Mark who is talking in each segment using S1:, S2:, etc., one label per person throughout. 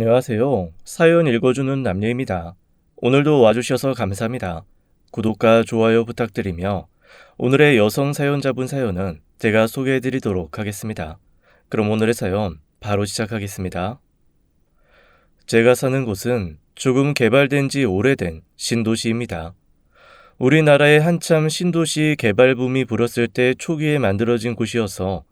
S1: 안녕하세요. 사연 읽어주는 남녀입니다. 오늘도 와주셔서 감사합니다. 구독과 좋아요 부탁드리며 오늘의 여성 사연자분 사연은 제가 소개해드리도록 하겠습니다. 그럼 오늘의 사연 바로 시작하겠습니다. 제가 사는 곳은 조금 개발된 지 오래된 신도시입니다. 우리나라에 한참 신도시 개발 붐이 불었을 때 초기에 만들어진 곳이어서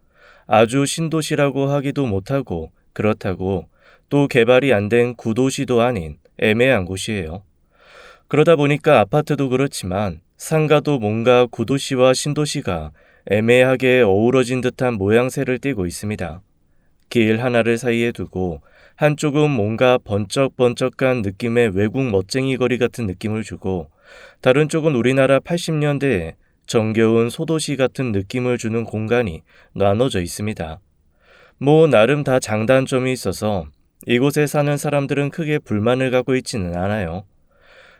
S1: 아주 신도시라고 하기도 못하고 그렇다고 또 개발이 안 된 구도시도 아닌 애매한 곳이에요. 그러다 보니까 아파트도 그렇지만 상가도 뭔가 구도시와 신도시가 애매하게 어우러진 듯한 모양새를 띠고 있습니다. 길 하나를 사이에 두고 한쪽은 뭔가 번쩍번쩍한 느낌의 외국 멋쟁이 거리 같은 느낌을 주고 다른 쪽은 우리나라 80년대에 정겨운 소도시 같은 느낌을 주는 공간이 나눠져 있습니다. 나름 다 장단점이 있어서 이곳에 사는 사람들은 크게 불만을 갖고 있지는 않아요.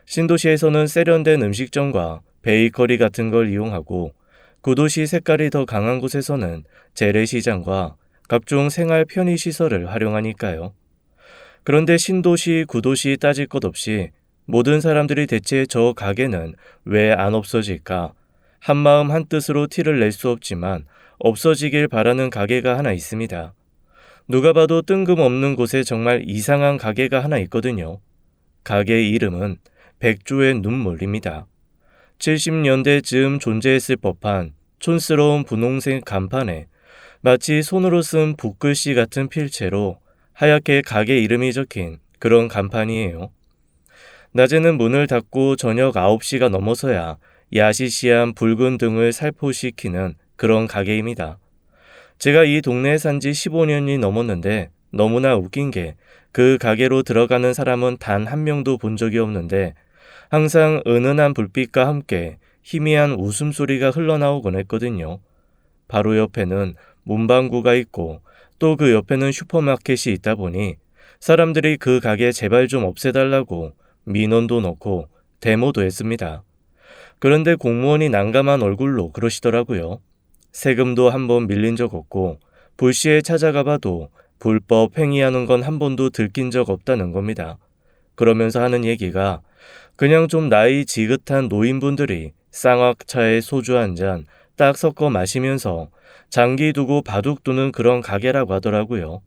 S1: 신도시에서는 세련된 음식점과 베이커리 같은 걸 이용하고 구도시 색깔이 더 강한 곳에서는 재래시장과 각종 생활 편의시설을 활용하니까요. 그런데 신도시, 구도시 따질 것 없이 모든 사람들이 대체 저 가게는 왜 안 없어질까? 한마음 한뜻으로 티를 낼 수 없지만 없어지길 바라는 가게가 하나 있습니다. 누가 봐도 뜬금없는 곳에 정말 이상한 가게가 하나 있거든요. 가게 이름은 백조의 눈물입니다. 70년대 즈음 존재했을 법한 촌스러운 분홍색 간판에 마치 손으로 쓴 붓글씨 같은 필체로 하얗게 가게 이름이 적힌 그런 간판이에요. 낮에는 문을 닫고 저녁 9시가 넘어서야 야시시한 붉은 등을 살포시키는 그런 가게입니다. 제가 이 동네에 산 지 15년이 넘었는데 너무나 웃긴 게 그 가게로 들어가는 사람은 단 한 명도 본 적이 없는데 항상 은은한 불빛과 함께 희미한 웃음소리가 흘러나오곤 했거든요. 바로 옆에는 문방구가 있고 또 그 옆에는 슈퍼마켓이 있다 보니 사람들이 그 가게 제발 좀 없애달라고 민원도 넣고 데모도 했습니다. 그런데 공무원이 난감한 얼굴로 그러시더라고요. 세금도 한 번 밀린 적 없고 불시에 찾아가 봐도 불법 행위하는 건 한 번도 들킨 적 없다는 겁니다. 그러면서 하는 얘기가 그냥 좀 나이 지긋한 노인분들이 쌍화차에 소주 한 잔 딱 섞어 마시면서 장기 두고 바둑 두는 그런 가게라고 하더라고요.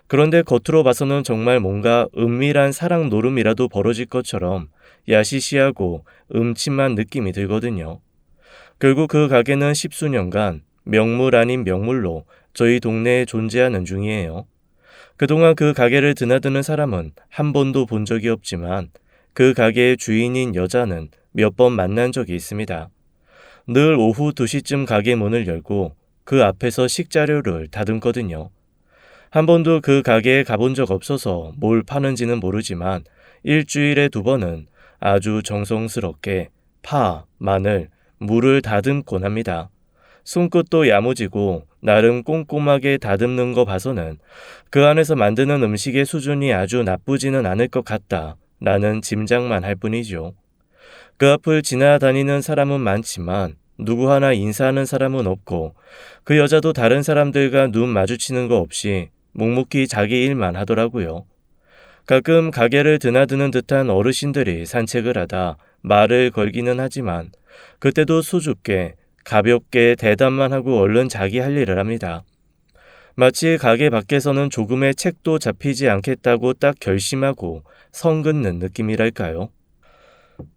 S1: 그런데 겉으로 봐서는 정말 뭔가 은밀한 사랑 노름이라도 벌어질 것처럼 야시시하고 음침한 느낌이 들거든요. 결국 그 가게는 십수년간 명물 아닌 명물로 저희 동네에 존재하는 중이에요. 그동안 그 가게를 드나드는 사람은 한 번도 본 적이 없지만 그 가게의 주인인 여자는 몇 번 만난 적이 있습니다. 늘 오후 2시쯤 가게 문을 열고 그 앞에서 식자료를 다듬거든요. 한 번도 그 가게에 가본 적 없어서 뭘 파는지는 모르지만 일주일에 2번은 아주 정성스럽게 파, 마늘, 물을 다듬곤 합니다. 손끝도 야무지고 나름 꼼꼼하게 다듬는 거 봐서는 그 안에서 만드는 음식의 수준이 아주 나쁘지는 않을 것 같다 라는 짐작만 할 뿐이죠. 그 앞을 지나다니는 사람은 많지만 누구 하나 인사하는 사람은 없고 그 여자도 다른 사람들과 눈 마주치는 거 없이 묵묵히 자기 일만 하더라고요. 가끔 가게를 드나드는 듯한 어르신들이 산책을 하다 말을 걸기는 하지만 그때도 수줍게 가볍게 대답만 하고 얼른 자기 할 일을 합니다. 마치 가게 밖에서는 조금의 책도 잡히지 않겠다고 딱 결심하고 성 긋는 느낌이랄까요.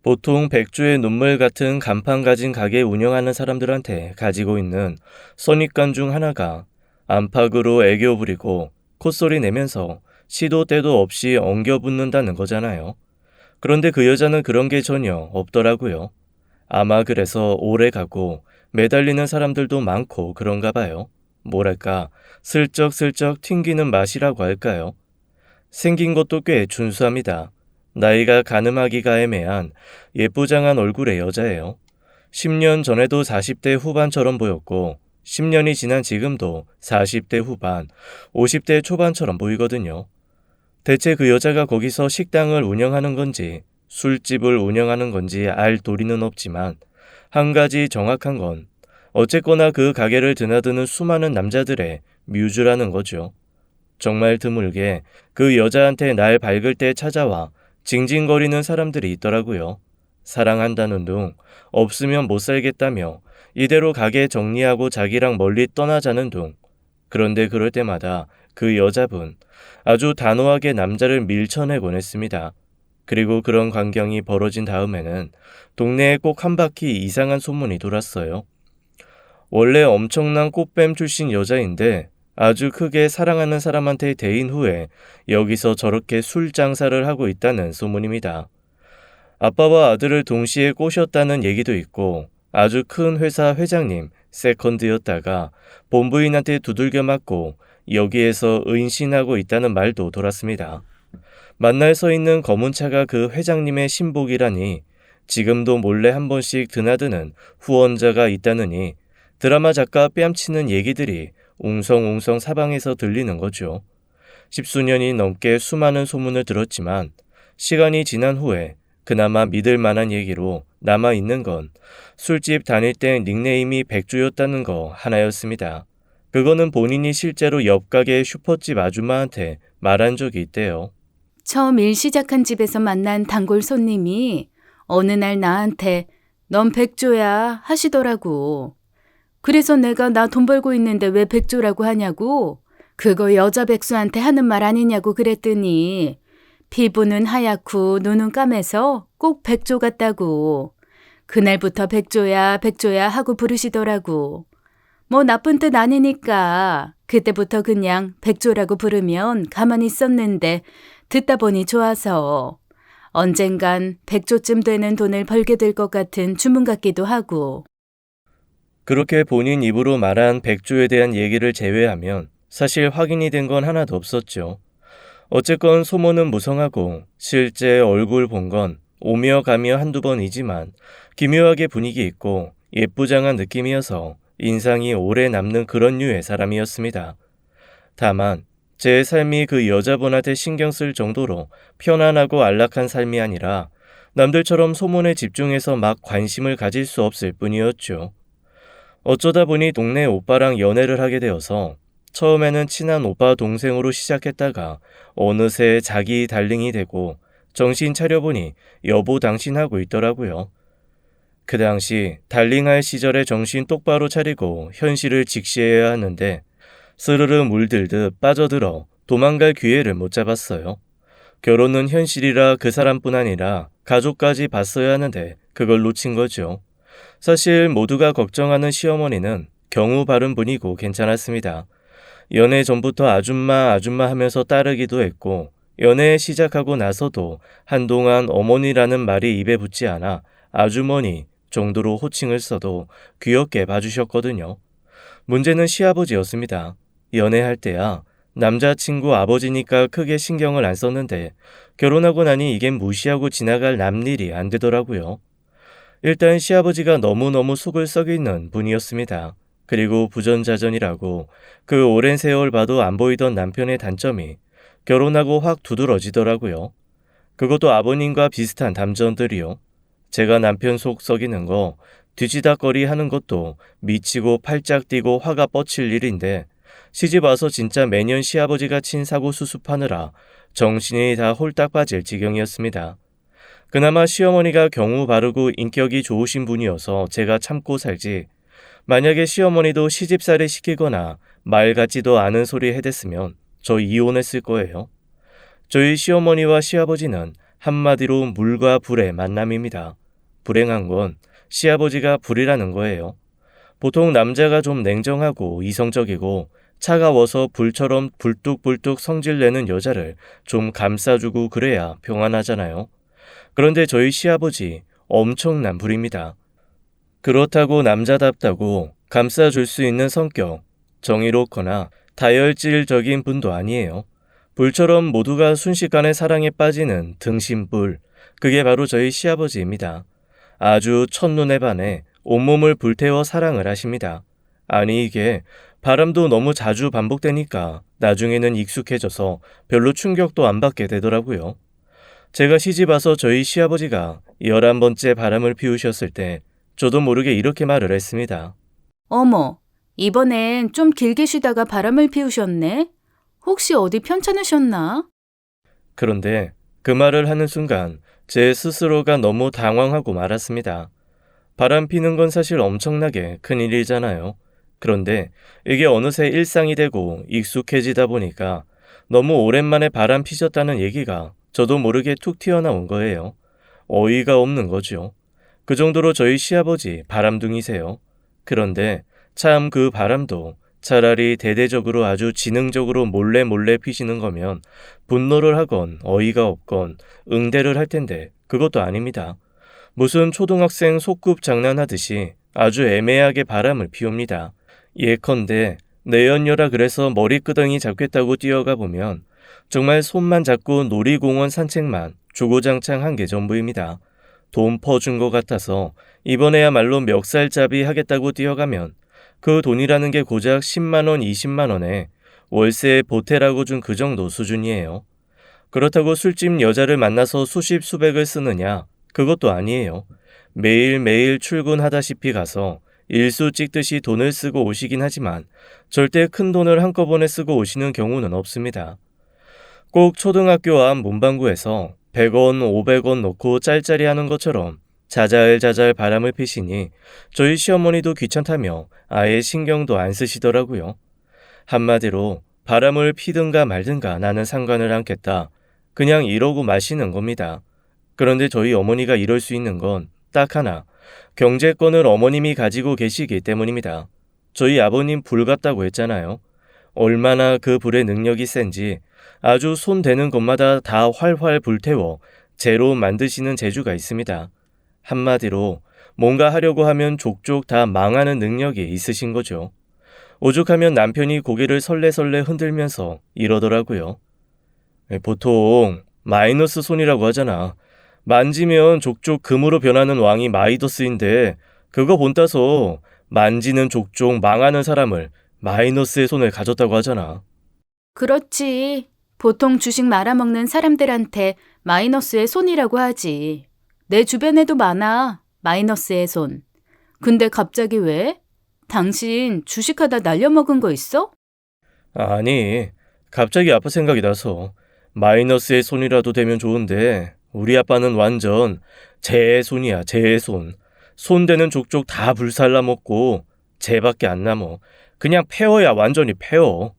S1: 보통 백조의 눈물 같은 간판 가진 가게 운영하는 사람들한테 가지고 있는 선입관 중 하나가 안팎으로 애교 부리고 콧소리 내면서 시도 때도 없이 엉겨붙는다는 거잖아요. 그런데 그 여자는 그런 게 전혀 없더라고요. 아마 그래서 오래 가고 매달리는 사람들도 많고 그런가 봐요. 뭐랄까 슬쩍슬쩍 튕기는 맛이라고 할까요? 생긴 것도 꽤 준수합니다. 나이가 가늠하기가 애매한 예쁘장한 얼굴의 여자예요. 10년 전에도 40대 후반처럼 보였고 10년이 지난 지금도 40대 후반, 50대 초반처럼 보이거든요. 대체 그 여자가 거기서 식당을 운영하는 건지 술집을 운영하는 건지 알 도리는 없지만 한 가지 정확한 건 어쨌거나 그 가게를 드나드는 수많은 남자들의 뮤즈라는 거죠. 정말 드물게 그 여자한테 날 밝을 때 찾아와 징징거리는 사람들이 있더라고요. 사랑한다는 둥, 없으면 못 살겠다며 이대로 가게 정리하고 자기랑 멀리 떠나자는 둥. 그런데 그럴 때마다 그 여자분 아주 단호하게 남자를 밀쳐내곤 했습니다. 그리고 그런 광경이 벌어진 다음에는 동네에 꼭 한 바퀴 이상한 소문이 돌았어요. 원래 엄청난 꽃뱀 출신 여자인데 아주 크게 사랑하는 사람한테 대인 후에 여기서 저렇게 술 장사를 하고 있다는 소문입니다. 아빠와 아들을 동시에 꼬셨다는 얘기도 있고 아주 큰 회사 회장님 세컨드였다가 본부인한테 두들겨 맞고 여기에서 은신하고 있다는 말도 돌았습니다. 만날 서 있는 검은 차가 그 회장님의 신복이라니 지금도 몰래 한 번씩 드나드는 후원자가 있다느니 드라마 작가 뺨치는 얘기들이 웅성웅성 사방에서 들리는 거죠. 십수년이 넘게 수많은 소문을 들었지만 시간이 지난 후에 그나마 믿을 만한 얘기로 남아있는 건 술집 다닐 때 닉네임이 백조였다는 거 하나였습니다. 그거는 본인이 실제로 옆 가게 슈퍼집 아줌마한테 말한 적이 있대요.
S2: 처음 일 시작한 집에서 만난 단골 손님이 어느 날 나한테 넌 백조야 하시더라고. 그래서 내가 나 돈 벌고 있는데 왜 백조라고 하냐고. 그거 여자 백수한테 하는 말 아니냐고 그랬더니 피부는 하얗고 눈은 까매서 꼭 백조 같다고. 그날부터 백조야 백조야 하고 부르시더라고. 뭐 나쁜 뜻 아니니까 그때부터 그냥 백조라고 부르면 가만히 있었는데 듣다 보니 좋아서 언젠간 백조쯤 되는 돈을 벌게 될 것 같은 주문 같기도 하고.
S1: 그렇게 본인 입으로 말한 백조에 대한 얘기를 제외하면 사실 확인이 된 건 하나도 없었죠. 어쨌건 소문은 무성하고 실제 얼굴 본 건 오며 가며 한두 번이지만 기묘하게 분위기 있고 예쁘장한 느낌이어서 인상이 오래 남는 그런 류의 사람이었습니다. 다만 제 삶이 그 여자분한테 신경 쓸 정도로 편안하고 안락한 삶이 아니라 남들처럼 소문에 집중해서 막 관심을 가질 수 없을 뿐이었죠. 어쩌다 보니 동네 오빠랑 연애를 하게 되어서 처음에는 친한 오빠 동생으로 시작했다가 어느새 자기 달링이 되고 정신 차려보니 여보 당신 하고 있더라고요. 그 당시 달링할 시절에 정신 똑바로 차리고 현실을 직시해야 하는데 스르르 물들듯 빠져들어 도망갈 기회를 못 잡았어요. 결혼은 현실이라 그 사람뿐 아니라 가족까지 봤어야 하는데 그걸 놓친 거죠. 사실 모두가 걱정하는 시어머니는 경우 바른 분이고 괜찮았습니다. 연애 전부터 아줌마 아줌마 하면서 따르기도 했고 연애 시작하고 나서도 한동안 어머니라는 말이 입에 붙지 않아 아주머니 정도로 호칭을 써도 귀엽게 봐주셨거든요. 문제는 시아버지였습니다. 연애할 때야 남자친구 아버지니까 크게 신경을 안 썼는데 결혼하고 나니 이겐 무시하고 지나갈 남일이 안 되더라고요. 일단 시아버지가 너무너무 속을 썩이는 분이었습니다. 그리고 부전자전이라고 그 오랜 세월 봐도 안 보이던 남편의 단점이 결혼하고 확 두드러지더라고요. 그것도 아버님과 비슷한 담전들이요. 제가 남편 속 썩이는 거 뒤지다거리 하는 것도 미치고 팔짝 뛰고 화가 뻗칠 일인데 시집 와서 진짜 매년 시아버지가 친 사고 수습하느라 정신이 다 홀딱 빠질 지경이었습니다. 그나마 시어머니가 경우 바르고 인격이 좋으신 분이어서 제가 참고 살지 만약에 시어머니도 시집살이 시키거나 말 같지도 않은 소리 해댔으면 저 이혼했을 거예요. 저희 시어머니와 시아버지는 한마디로 물과 불의 만남입니다. 불행한 건 시아버지가 불이라는 거예요. 보통 남자가 좀 냉정하고 이성적이고 차가워서 불처럼 불뚝불뚝 성질내는 여자를 좀 감싸주고 그래야 평안하잖아요. 그런데 저희 시아버지 엄청난 불입니다. 그렇다고 남자답다고 감싸줄 수 있는 성격, 정의롭거나 다혈질적인 분도 아니에요. 불처럼 모두가 순식간에 사랑에 빠지는 등신불, 그게 바로 저희 시아버지입니다. 아주 첫눈에 반해 온몸을 불태워 사랑을 하십니다. 아니 이게 바람도 너무 자주 반복되니까 나중에는 익숙해져서 별로 충격도 안 받게 되더라고요. 제가 시집 와서 저희 시아버지가 11번째 바람을 피우셨을 때 저도 모르게 이렇게 말을 했습니다.
S2: 어머, 이번엔 좀 길게 쉬다가 바람을 피우셨네? 혹시 어디 편찮으셨나?
S1: 그런데 그 말을 하는 순간 제 스스로가 너무 당황하고 말았습니다. 바람 피는 건 사실 엄청나게 큰일이잖아요. 그런데 이게 어느새 일상이 되고 익숙해지다 보니까 너무 오랜만에 바람 피셨다는 얘기가 저도 모르게 툭 튀어나온 거예요. 어이가 없는 거죠. 그 정도로 저희 시아버지 바람둥이세요. 그런데 참 그 바람도 차라리 대대적으로 아주 지능적으로 몰래 몰래 피시는 거면 분노를 하건 어이가 없건 응대를 할 텐데 그것도 아닙니다. 무슨 초등학생 소꿉 장난하듯이 아주 애매하게 바람을 피웁니다. 예컨대 내연녀라 그래서 머리끄덩이 잡겠다고 뛰어가 보면 정말 손만 잡고 놀이공원 산책만 주구장창 한 게 전부입니다. 돈 퍼준 것 같아서 이번에야말로 멱살잡이 하겠다고 뛰어가면 그 돈이라는 게 고작 10만 원, 20만 원에 월세에 보태라고 준 그 정도 수준이에요. 그렇다고 술집 여자를 만나서 수십 수백을 쓰느냐? 그것도 아니에요. 매일매일 출근하다시피 가서 일수 찍듯이 돈을 쓰고 오시긴 하지만 절대 큰 돈을 한꺼번에 쓰고 오시는 경우는 없습니다. 꼭 초등학교 앞 문방구에서 100원, 500원 넣고 짤짤이 하는 것처럼 자잘자잘 바람을 피시니 저희 시어머니도 귀찮다며 아예 신경도 안 쓰시더라고요. 한마디로 바람을 피든가 말든가 나는 상관을 않겠다. 그냥 이러고 마시는 겁니다. 그런데 저희 어머니가 이럴 수 있는 건 딱 하나, 경제권을 어머님이 가지고 계시기 때문입니다. 저희 아버님 불 같다고 했잖아요. 얼마나 그 불의 능력이 센지 아주 손 대는 곳마다 다 활활 불태워 재로 만드시는 재주가 있습니다. 한마디로 뭔가 하려고 하면 족족 다 망하는 능력이 있으신 거죠. 오죽하면 남편이 고개를 설레설레 흔들면서 이러더라고요. 보통 마이너스 손이라고 하잖아. 만지면 족족 금으로 변하는 왕이 마이더스인데 그거 본따서 만지는 족족 망하는 사람을 마이너스의 손을 가졌다고 하잖아.
S2: 그렇지. 보통 주식 말아먹는 사람들한테 마이너스의 손이라고 하지. 내 주변에도 많아. 마이너스의 손. 근데 갑자기 왜? 당신 주식하다 날려먹은 거 있어?
S1: 아니, 갑자기 아빠 생각이 나서 마이너스의 손이라도 되면 좋은데 우리 아빠는 완전 제 손이야, 제 손. 손 대는 족족 다 불살라 먹고 쟤밖에 안 남어. 그냥 폐허야, 완전히 폐허.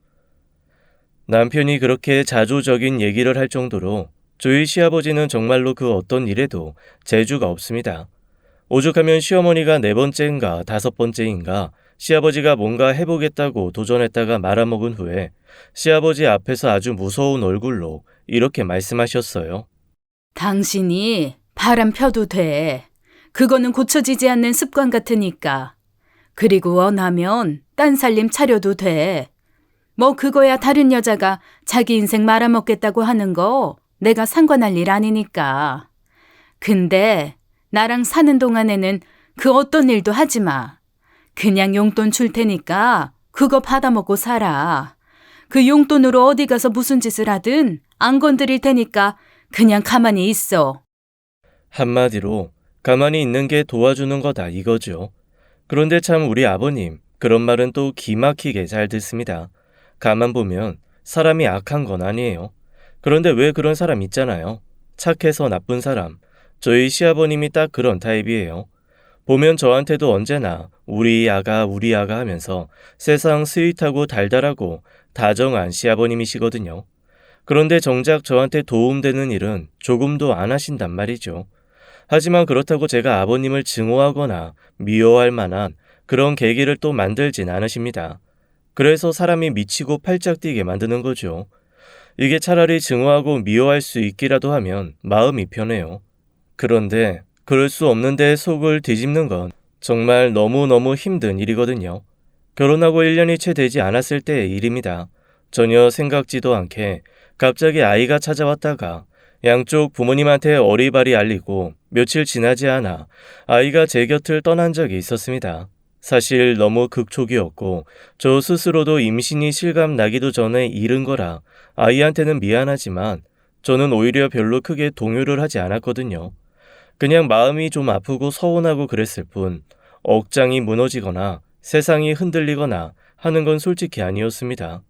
S1: 남편이 그렇게 자조적인 얘기를 할 정도로 저희 시아버지는 정말로 그 어떤 일에도 재주가 없습니다. 오죽하면 시어머니가 4번째인가 5번째인가 시아버지가 뭔가 해보겠다고 도전했다가 말아먹은 후에 시아버지 앞에서 아주 무서운 얼굴로 이렇게 말씀하셨어요.
S2: 당신이 바람 펴도 돼. 그거는 고쳐지지 않는 습관 같으니까. 그리고 원하면 딴 살림 차려도 돼. 뭐 그거야 다른 여자가 자기 인생 말아먹겠다고 하는 거 내가 상관할 일 아니니까. 근데 나랑 사는 동안에는 그 어떤 일도 하지 마. 그냥 용돈 줄 테니까 그거 받아먹고 살아. 그 용돈으로 어디 가서 무슨 짓을 하든 안 건드릴 테니까 그냥 가만히 있어.
S1: 한마디로 가만히 있는 게 도와주는 거다 이거죠. 그런데 참 우리 아버님 그런 말은 또 기막히게 잘 듣습니다. 가만 보면 사람이 악한 건 아니에요. 그런데 왜 그런 사람 있잖아요. 착해서 나쁜 사람. 저희 시아버님이 딱 그런 타입이에요. 보면 저한테도 언제나 우리 아가 하면서 세상 스윗하고 달달하고 다정한 시아버님이시거든요. 그런데 정작 저한테 도움되는 일은 조금도 안 하신단 말이죠. 하지만 그렇다고 제가 아버님을 증오하거나 미워할 만한 그런 계기를 또 만들진 않으십니다. 그래서 사람이 미치고 팔짝 뛰게 만드는 거죠. 이게 차라리 증오하고 미워할 수 있기라도 하면 마음이 편해요. 그런데 그럴 수 없는데 속을 뒤집는 건 정말 너무너무 힘든 일이거든요. 결혼하고 1년이 채 되지 않았을 때의 일입니다. 전혀 생각지도 않게 갑자기 아이가 찾아왔다가 양쪽 부모님한테 어리바리 알리고 며칠 지나지 않아 아이가 제 곁을 떠난 적이 있었습니다. 사실 너무 극초기였고 저 스스로도 임신이 실감 나기도 전에 잃은 거라 아이한테는 미안하지만 저는 오히려 별로 크게 동요를 하지 않았거든요. 그냥 마음이 좀 아프고 서운하고 그랬을 뿐 억장이 무너지거나 세상이 흔들리거나 하는 건 솔직히 아니었습니다.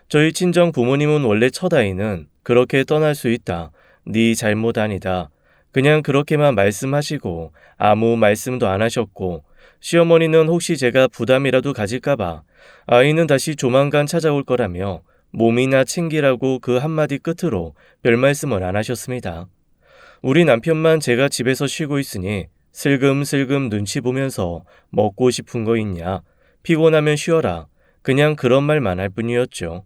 S1: 저희 친정 부모님은 원래 첫 아이는 그렇게 떠날 수 있다. 네 잘못 아니다. 그냥 그렇게만 말씀하시고 아무 말씀도 안 하셨고 시어머니는 혹시 제가 부담이라도 가질까봐 아이는 다시 조만간 찾아올 거라며 몸이나 챙기라고 그 한마디 끝으로 별 말씀을 안 하셨습니다. 우리 남편만 제가 집에서 쉬고 있으니 슬금슬금 눈치 보면서 먹고 싶은 거 있냐? 피곤하면 쉬어라. 그냥 그런 말만 할 뿐이었죠.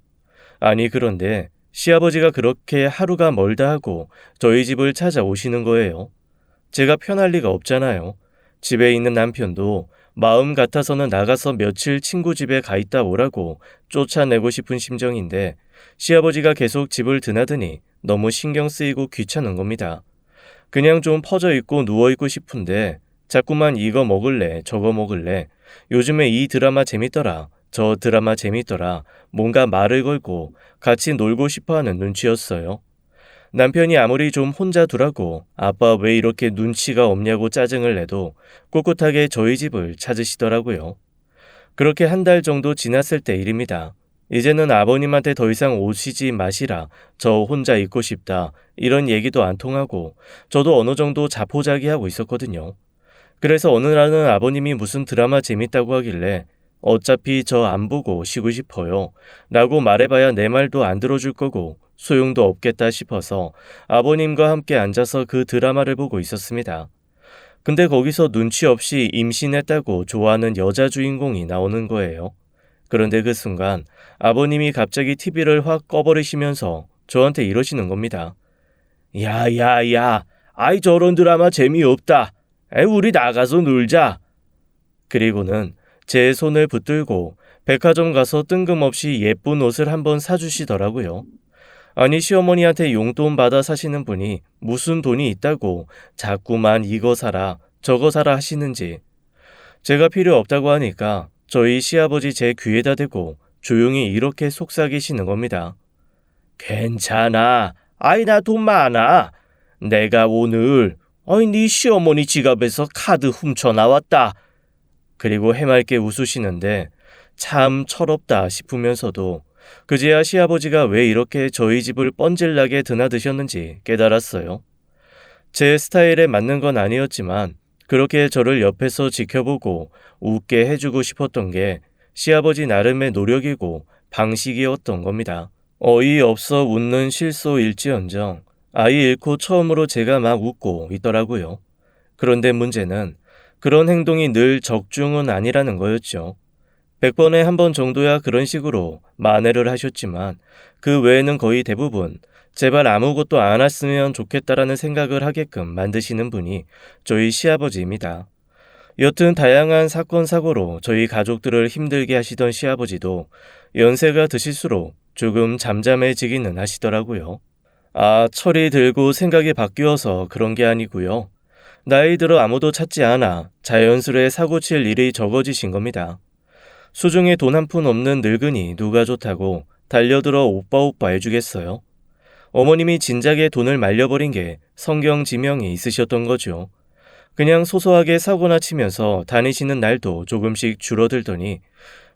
S1: 아니 그런데 시아버지가 그렇게 하루가 멀다 하고 저희 집을 찾아오시는 거예요. 제가 편할 리가 없잖아요. 집에 있는 남편도 마음 같아서는 나가서 며칠 친구 집에 가 있다 오라고 쫓아내고 싶은 심정인데 시아버지가 계속 집을 드나드니 너무 신경 쓰이고 귀찮은 겁니다. 그냥 좀 퍼져 있고 누워 있고 싶은데 자꾸만 이거 먹을래 저거 먹을래 요즘에 이 드라마 재밌더라 저 드라마 재밌더라 뭔가 말을 걸고 같이 놀고 싶어하는 눈치였어요. 남편이 아무리 좀 혼자 두라고 아빠 왜 이렇게 눈치가 없냐고 짜증을 내도 꿋꿋하게 저희 집을 찾으시더라고요. 그렇게 한 달 정도 지났을 때 일입니다. 이제는 아버님한테 더 이상 오시지 마시라, 저 혼자 있고 싶다, 이런 얘기도 안 통하고 저도 어느 정도 자포자기하고 있었거든요. 그래서 어느 날은 아버님이 무슨 드라마 재밌다고 하길래 어차피 저 안 보고 쉬고 싶어요 라고 말해봐야 내 말도 안 들어줄 거고 소용도 없겠다 싶어서 아버님과 함께 앉아서 그 드라마를 보고 있었습니다. 근데 거기서 눈치 없이 임신했다고 좋아하는 여자 주인공이 나오는 거예요. 그런데 그 순간 아버님이 갑자기 TV를 확 꺼버리시면서 저한테 이러시는 겁니다. 야야야, 아이 저런 드라마 재미없다. 우리 나가서 놀자. 그리고는 제 손을 붙들고 백화점 가서 뜬금없이 예쁜 옷을 한번 사주시더라고요. 아니 시어머니한테 용돈 받아 사시는 분이 무슨 돈이 있다고 자꾸만 이거 사라 저거 사라 하시는지. 제가 필요 없다고 하니까 저희 시아버지 제 귀에다 대고 조용히 이렇게 속삭이시는 겁니다. 괜찮아. 아이 나 돈 많아. 내가 오늘 네 시어머니 지갑에서 카드 훔쳐 나왔다. 그리고 해맑게 웃으시는데 참 철없다 싶으면서도 그제야 시아버지가 왜 이렇게 저희 집을 뻔질나게 드나드셨는지 깨달았어요. 제 스타일에 맞는 건 아니었지만 그렇게 저를 옆에서 지켜보고 웃게 해주고 싶었던 게 시아버지 나름의 노력이고 방식이었던 겁니다. 어이없어 웃는 실소일지언정 아이 잃고 처음으로 제가 막 웃고 있더라고요. 그런데 문제는 그런 행동이 늘 적중은 아니라는 거였죠. 100번에 한 번 정도야 그런 식으로 만회를 하셨지만 그 외에는 거의 대부분 제발 아무것도 안 했으면 좋겠다라는 생각을 하게끔 만드시는 분이 저희 시아버지입니다. 여튼 다양한 사건 사고로 저희 가족들을 힘들게 하시던 시아버지도 연세가 드실수록 조금 잠잠해지기는 하시더라고요. 철이 들고 생각이 바뀌어서 그런 게 아니고요. 나이 들어 아무도 찾지 않아 자연스레 사고칠 일이 적어지신 겁니다. 수중에 돈 한 푼 없는 늙은이 누가 좋다고 달려들어 오빠 해주겠어요. 어머님이 진작에 돈을 말려버린 게 성경 지명이 있으셨던 거죠. 그냥 소소하게 사고나 치면서 다니시는 날도 조금씩 줄어들더니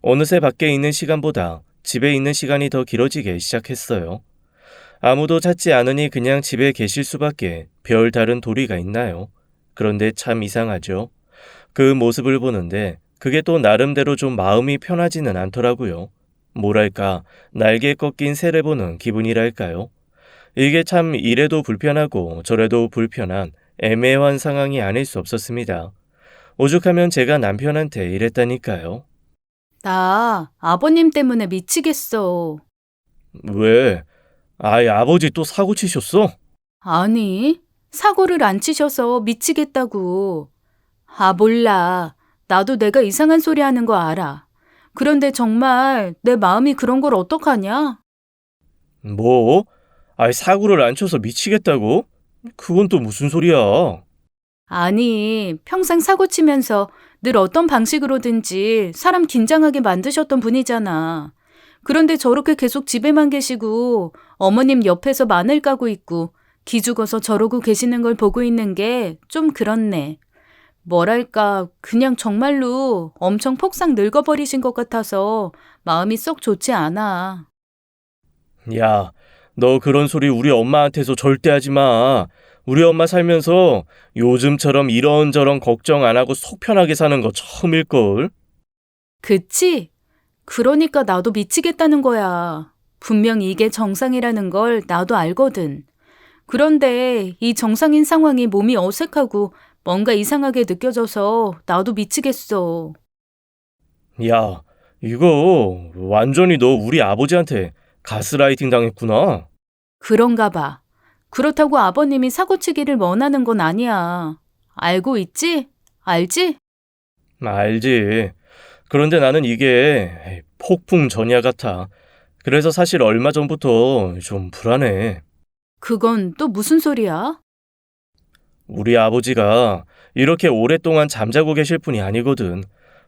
S1: 어느새 밖에 있는 시간보다 집에 있는 시간이 더 길어지게 시작했어요. 아무도 찾지 않으니 그냥 집에 계실 수밖에 별 다른 도리가 있나요? 그런데 참 이상하죠. 그 모습을 보는데 그게 또 나름대로 좀 마음이 편하지는 않더라고요. 뭐랄까 날개 꺾인 새를 보는 기분이랄까요. 이게 참 이래도 불편하고 저래도 불편한 애매한 상황이 아닐 수 없었습니다. 오죽하면 제가 남편한테 이랬다니까요.
S2: 나 아버님 때문에 미치겠어.
S1: 왜? 아버지 또 사고 치셨어?
S2: 아니, 사고를 안 치셔서 미치겠다고. 몰라. 나도 내가 이상한 소리 하는 거 알아. 그런데 정말 내 마음이 그런 걸 어떡하냐?
S1: 뭐? 사고를 안 쳐서 미치겠다고? 그건 또 무슨 소리야?
S2: 아니, 평생 사고 치면서 늘 어떤 방식으로든지 사람 긴장하게 만드셨던 분이잖아. 그런데 저렇게 계속 집에만 계시고 어머님 옆에서 마늘 까고 있고 기죽어서 저러고 계시는 걸 보고 있는 게 좀 그렇네. 뭐랄까, 그냥 정말로 엄청 폭삭 늙어버리신 것 같아서 마음이 썩 좋지 않아.
S1: 야, 너 그런 소리 우리 엄마한테서 절대 하지 마. 우리 엄마 살면서 요즘처럼 이런저런 걱정 안 하고 속 편하게 사는 거 처음일걸?
S2: 그치? 그러니까 나도 미치겠다는 거야. 분명히 이게 정상이라는 걸 나도 알거든. 그런데 이 정상인 상황이 몸이 어색하고 뭔가 이상하게 느껴져서 나도 미치겠어.
S1: 야, 이거 완전히 너 우리 아버지한테 가스라이팅 당했구나.
S2: 그런가 봐. 그렇다고 아버님이 사고치기를 원하는 건 아니야. 알고 있지? 알지?
S1: 알지. 그런데 나는 이게 폭풍 전야 같아. 그래서 사실 얼마 전부터 좀 불안해.
S2: 그건 또 무슨 소리야?
S1: 우리 아버지가 이렇게 오랫동안 잠자고 계실 분이 아니거든.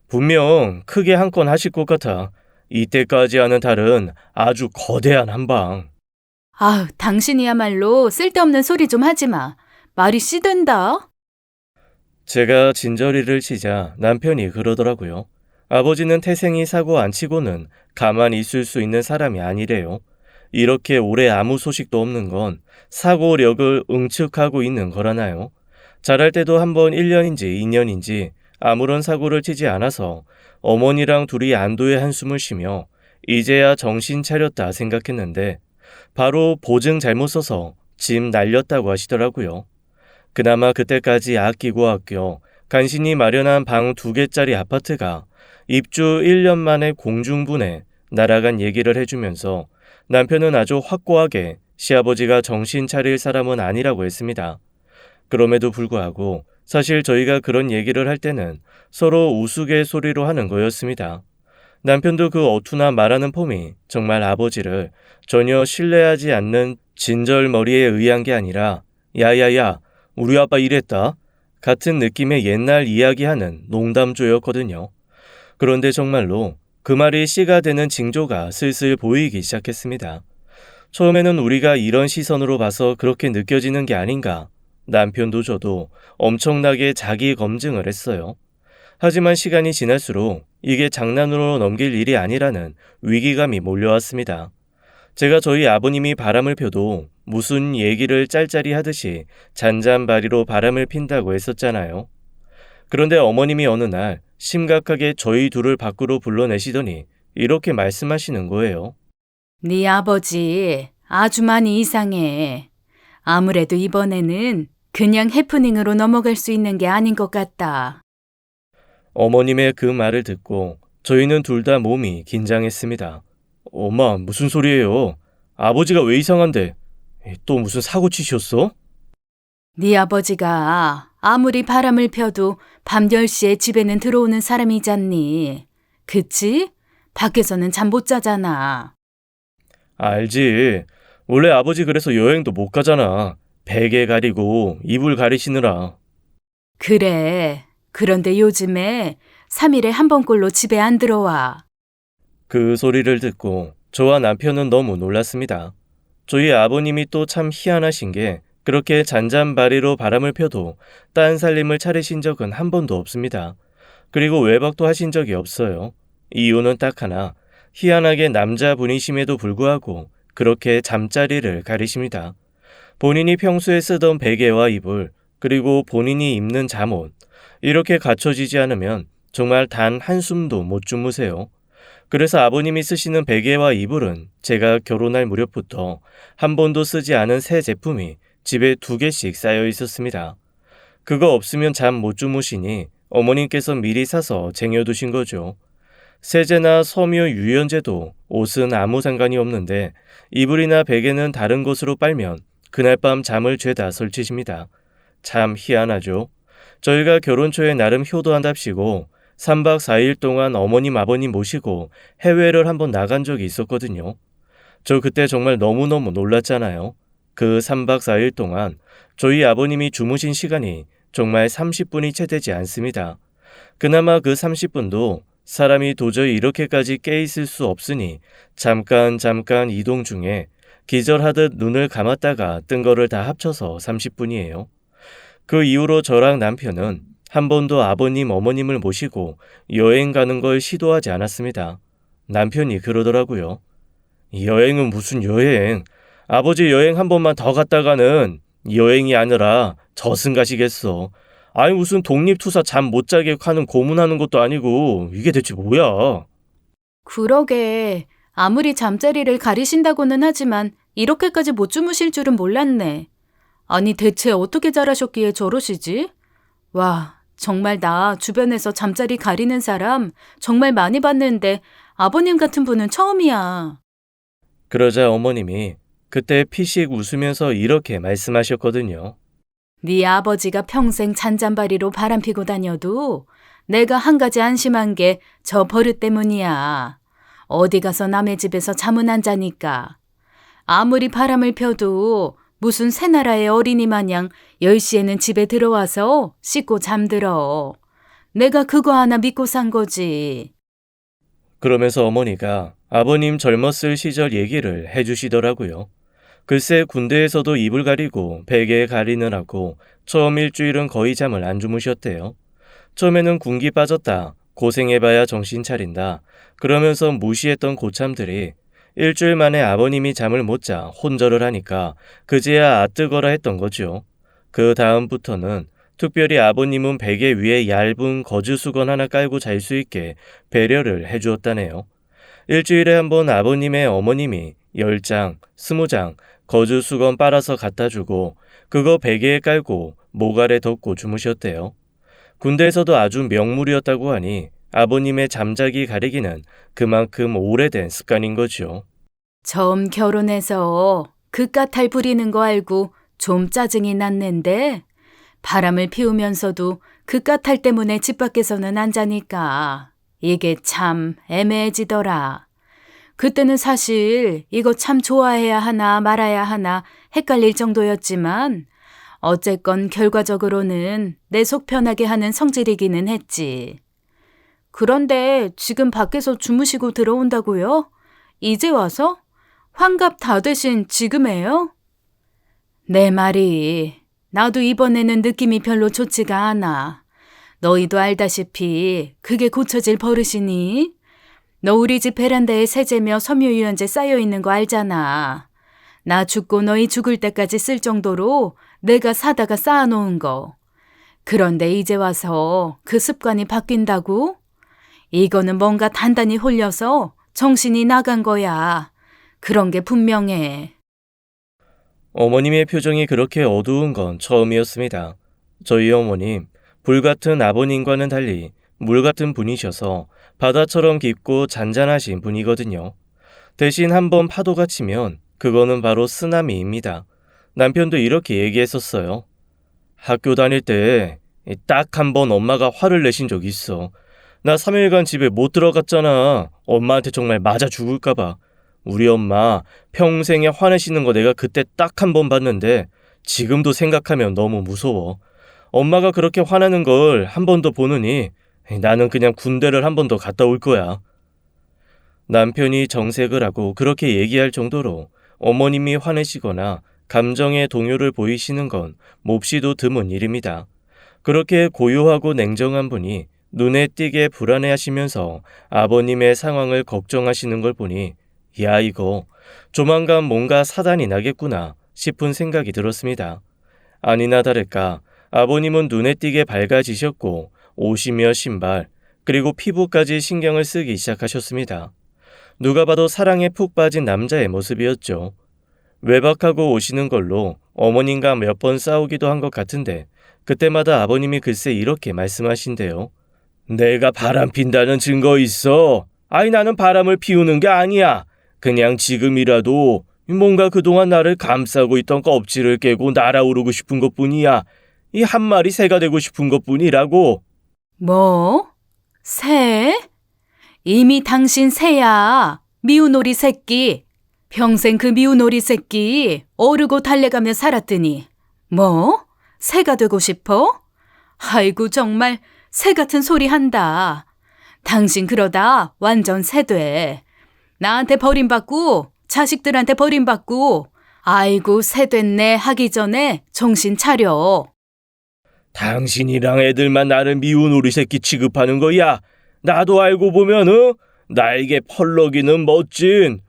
S1: 분명 크게 한 건 하실 것 같아. 이때까지 하는 탈은 아주 거대한 한방.
S2: 아휴, 당신이야말로 쓸데없는 소리 좀 하지 마. 말이 씨된다.
S1: 제가 진저리를 치자 남편이 그러더라고요. 아버지는 태생이 사고 안 치고는 가만히 있을 수 있는 사람이 아니래요. 이렇게 오래 아무 소식도 없는 건 사고력을 응축하고 있는 거라나요? 자랄 때도 한번 1년인지 2년인지 아무런 사고를 치지 않아서 어머니랑 둘이 안도의 한숨을 쉬며 이제야 정신 차렸다 생각했는데 바로 보증 잘못 써서 짐 날렸다고 하시더라고요. 그나마 그때까지 아끼고 아껴 간신히 마련한 방 2개짜리 아파트가 입주 1년 만에 공중분해 날아간 얘기를 해주면서 남편은 아주 확고하게 시아버지가 정신 차릴 사람은 아니라고 했습니다. 그럼에도 불구하고 사실 저희가 그런 얘기를 할 때는 서로 우스갯소리로 하는 거였습니다. 남편도 그 어투나 말하는 폼이 정말 아버지를 전혀 신뢰하지 않는 진절머리에 의한 게 아니라 야야야 우리 아빠 이랬다 같은 느낌의 옛날 이야기하는 농담조였거든요. 그런데 정말로 그 말이 씨가 되는 징조가 슬슬 보이기 시작했습니다. 처음에는 우리가 이런 시선으로 봐서 그렇게 느껴지는 게 아닌가 남편도 저도 엄청나게 자기 검증을 했어요. 하지만 시간이 지날수록 이게 장난으로 넘길 일이 아니라는 위기감이 몰려왔습니다. 제가 저희 아버님이 바람을 펴도 무슨 얘기를 짤짤이 하듯이 잔잔바리로 바람을 핀다고 했었잖아요. 그런데 어머님이 어느 날 심각하게 저희 둘을 밖으로 불러내시더니 이렇게 말씀하시는 거예요.
S2: 네 아버지 아주 많이 이상해. 아무래도 이번에는 그냥 해프닝으로 넘어갈 수 있는 게 아닌 것 같다.
S1: 어머님의 그 말을 듣고 저희는 둘 다 몸이 긴장했습니다. 엄마, 무슨 소리예요? 아버지가 왜 이상한데? 또 무슨 사고 치셨어?
S2: 네 아버지가 아무리 바람을 펴도 밤 10시에 집에는 들어오는 사람이잖니. 그치? 밖에서는 잠 못 자잖아.
S1: 알지. 원래 아버지 그래서 여행도 못 가잖아. 베개 가리고 이불 가리시느라.
S2: 그래. 그런데 요즘에 3일에 한 번꼴로 집에 안 들어와.
S1: 그 소리를 듣고 저와 남편은 너무 놀랐습니다. 저희 아버님이 또 참 희한하신 게 그렇게 잔잔바리로 바람을 펴도 딴 살림을 차리신 적은 한 번도 없습니다. 그리고 외박도 하신 적이 없어요. 이유는 딱 하나, 희한하게 남자분이심에도 불구하고 그렇게 잠자리를 가리십니다. 본인이 평소에 쓰던 베개와 이불, 그리고 본인이 입는 잠옷, 이렇게 갖춰지지 않으면 정말 단 한숨도 못 주무세요. 그래서 아버님이 쓰시는 베개와 이불은 제가 결혼할 무렵부터 한 번도 쓰지 않은 새 제품이 집에 2개씩 쌓여 있었습니다. 그거 없으면 잠 못 주무시니 어머님께서 미리 사서 쟁여두신 거죠. 세제나 섬유 유연제도 옷은 아무 상관이 없는데 이불이나 베개는 다른 곳으로 빨면 그날 밤 잠을 죄다 설치십니다. 참 희한하죠. 저희가 결혼 초에 나름 효도한답시고 3박 4일 동안 어머님 아버님 모시고 해외를 한번 나간 적이 있었거든요. 저 그때 정말 너무너무 놀랐잖아요. 그 3박 4일 동안 저희 아버님이 주무신 시간이 정말 30분이 채 되지 않습니다. 그나마 그 30분도 사람이 도저히 이렇게까지 깨 있을 수 없으니 잠깐 이동 중에 기절하듯 눈을 감았다가 뜬 거를 다 합쳐서 30분이에요. 그 이후로 저랑 남편은 한 번도 아버님 어머님을 모시고 여행 가는 걸 시도하지 않았습니다. 남편이 그러더라고요. 이 여행은 무슨 여행? 아버지 여행 한 번만 더 갔다가는 여행이 아니라 저승 가시겠어. 아니 무슨 독립투사 잠 못 자게 하는 고문하는 것도 아니고 이게 대체 뭐야?
S2: 그러게. 아무리 잠자리를 가리신다고는 하지만 이렇게까지 못 주무실 줄은 몰랐네. 아니 대체 어떻게 잘하셨기에 저러시지? 와, 정말 나 주변에서 잠자리 가리는 사람 정말 많이 봤는데 아버님 같은 분은 처음이야.
S1: 그러자 어머님이 그때 피식 웃으면서 이렇게 말씀하셨거든요.
S2: 네 아버지가 평생 잔잔바리로 바람피고 다녀도 내가 한 가지 안심한 게 저 버릇 때문이야. 어디 가서 남의 집에서 잠은 안 자니까. 아무리 바람을 펴도 무슨 새나라의 어린이 마냥 10시에는 집에 들어와서 씻고 잠들어. 내가 그거 하나 믿고 산 거지.
S1: 그러면서 어머니가 아버님 젊었을 시절 얘기를 해주시더라고요. 글쎄 군대에서도 이불 가리고 베개 가리느라고 처음 일주일은 거의 잠을 안 주무셨대요. 처음에는 군기 빠졌다. 고생해봐야 정신 차린다. 그러면서 무시했던 고참들이 일주일 만에 아버님이 잠을 못 자 혼절을 하니까 그제야 아뜨거라 했던 거죠. 그 다음부터는 특별히 아버님은 베개 위에 얇은 거즈 수건 하나 깔고 잘 수 있게 배려를 해주었다네요. 일주일에 한 번 아버님의 어머님이 10장, 20장 거즈 수건 빨아서 갖다 주고 그거 베개에 깔고 목 아래 덮고 주무셨대요. 군대에서도 아주 명물이었다고 하니 아버님의 잠자기 가리기는 그만큼 오래된 습관인 거죠.
S2: 처음 결혼해서 그깟탈 부리는 거 알고 좀 짜증이 났는데 바람을 피우면서도 그깟탈 때문에 집 밖에서는 안 자니까 이게 참 애매해지더라. 그때는 사실 이거 참 좋아해야 하나 말아야 하나 헷갈릴 정도였지만 어쨌건 결과적으로는 내 속 편하게 하는 성질이기는 했지. 그런데 지금 밖에서 주무시고 들어온다고요? 이제 와서? 환갑 다 되신 지금에요? 내 말이 나도 이번에는 느낌이 별로 좋지가 않아. 너희도 알다시피 그게 고쳐질 버릇이니? 너 우리 집 베란다에 세제며 섬유유연제 쌓여있는 거 알잖아. 나 죽고 너희 죽을 때까지 쓸 정도로 내가 사다가 쌓아놓은 거. 그런데 이제 와서 그 습관이 바뀐다고? 이거는 뭔가 단단히 홀려서 정신이 나간 거야. 그런 게 분명해.
S1: 어머님의 표정이 그렇게 어두운 건 처음이었습니다. 저희 어머님, 불같은 아버님과는 달리 물 같은 분이셔서 바다처럼 깊고 잔잔하신 분이거든요. 대신 한번 파도가 치면 그거는 바로 쓰나미입니다. 남편도 이렇게 얘기했었어요. 학교 다닐 때 딱 한 번 엄마가 화를 내신 적 있어. 나 3일간 집에 못 들어갔잖아. 엄마한테 정말 맞아 죽을까봐. 우리 엄마 평생에 화내시는 거 내가 그때 딱 한 번 봤는데 지금도 생각하면 너무 무서워. 엄마가 그렇게 화나는 걸 한 번 더 보느니 나는 그냥 군대를 한 번 더 갔다 올 거야. 남편이 정색을 하고 그렇게 얘기할 정도로 어머님이 화내시거나 감정의 동요를 보이시는 건 몹시도 드문 일입니다. 그렇게 고요하고 냉정한 분이 눈에 띄게 불안해하시면서 아버님의 상황을 걱정하시는 걸 보니 야 이거 조만간 뭔가 사단이 나겠구나 싶은 생각이 들었습니다. 아니나 다를까 아버님은 눈에 띄게 밝아지셨고 옷이며 신발 그리고 피부까지 신경을 쓰기 시작하셨습니다. 누가 봐도 사랑에 푹 빠진 남자의 모습이었죠. 외박하고 오시는 걸로 어머님과 몇 번 싸우기도 한 것 같은데 그때마다 아버님이 글쎄 이렇게 말씀하신대요. 내가 바람 핀다는 증거 있어. 아니 나는 바람을 피우는 게 아니야. 그냥 지금이라도 뭔가 그동안 나를 감싸고 있던 껍질을 깨고 날아오르고 싶은 것뿐이야. 이 한 마리 새가 되고 싶은 것뿐이라고.
S2: 뭐? 새? 이미 당신 새야. 미운 오리 새끼. 평생 그 미운 오리 새끼 오르고 달래가며 살았더니 뭐? 새가 되고 싶어? 아이고 정말 새 같은 소리 한다. 당신 그러다 완전 새 돼. 나한테 버림받고 자식들한테 버림받고 아이고 새 됐네 하기 전에 정신 차려.
S1: 당신이랑 애들만 나를 미운 오리 새끼 취급하는 거야. 나도 알고 보면 나에게 펄럭이는 멋진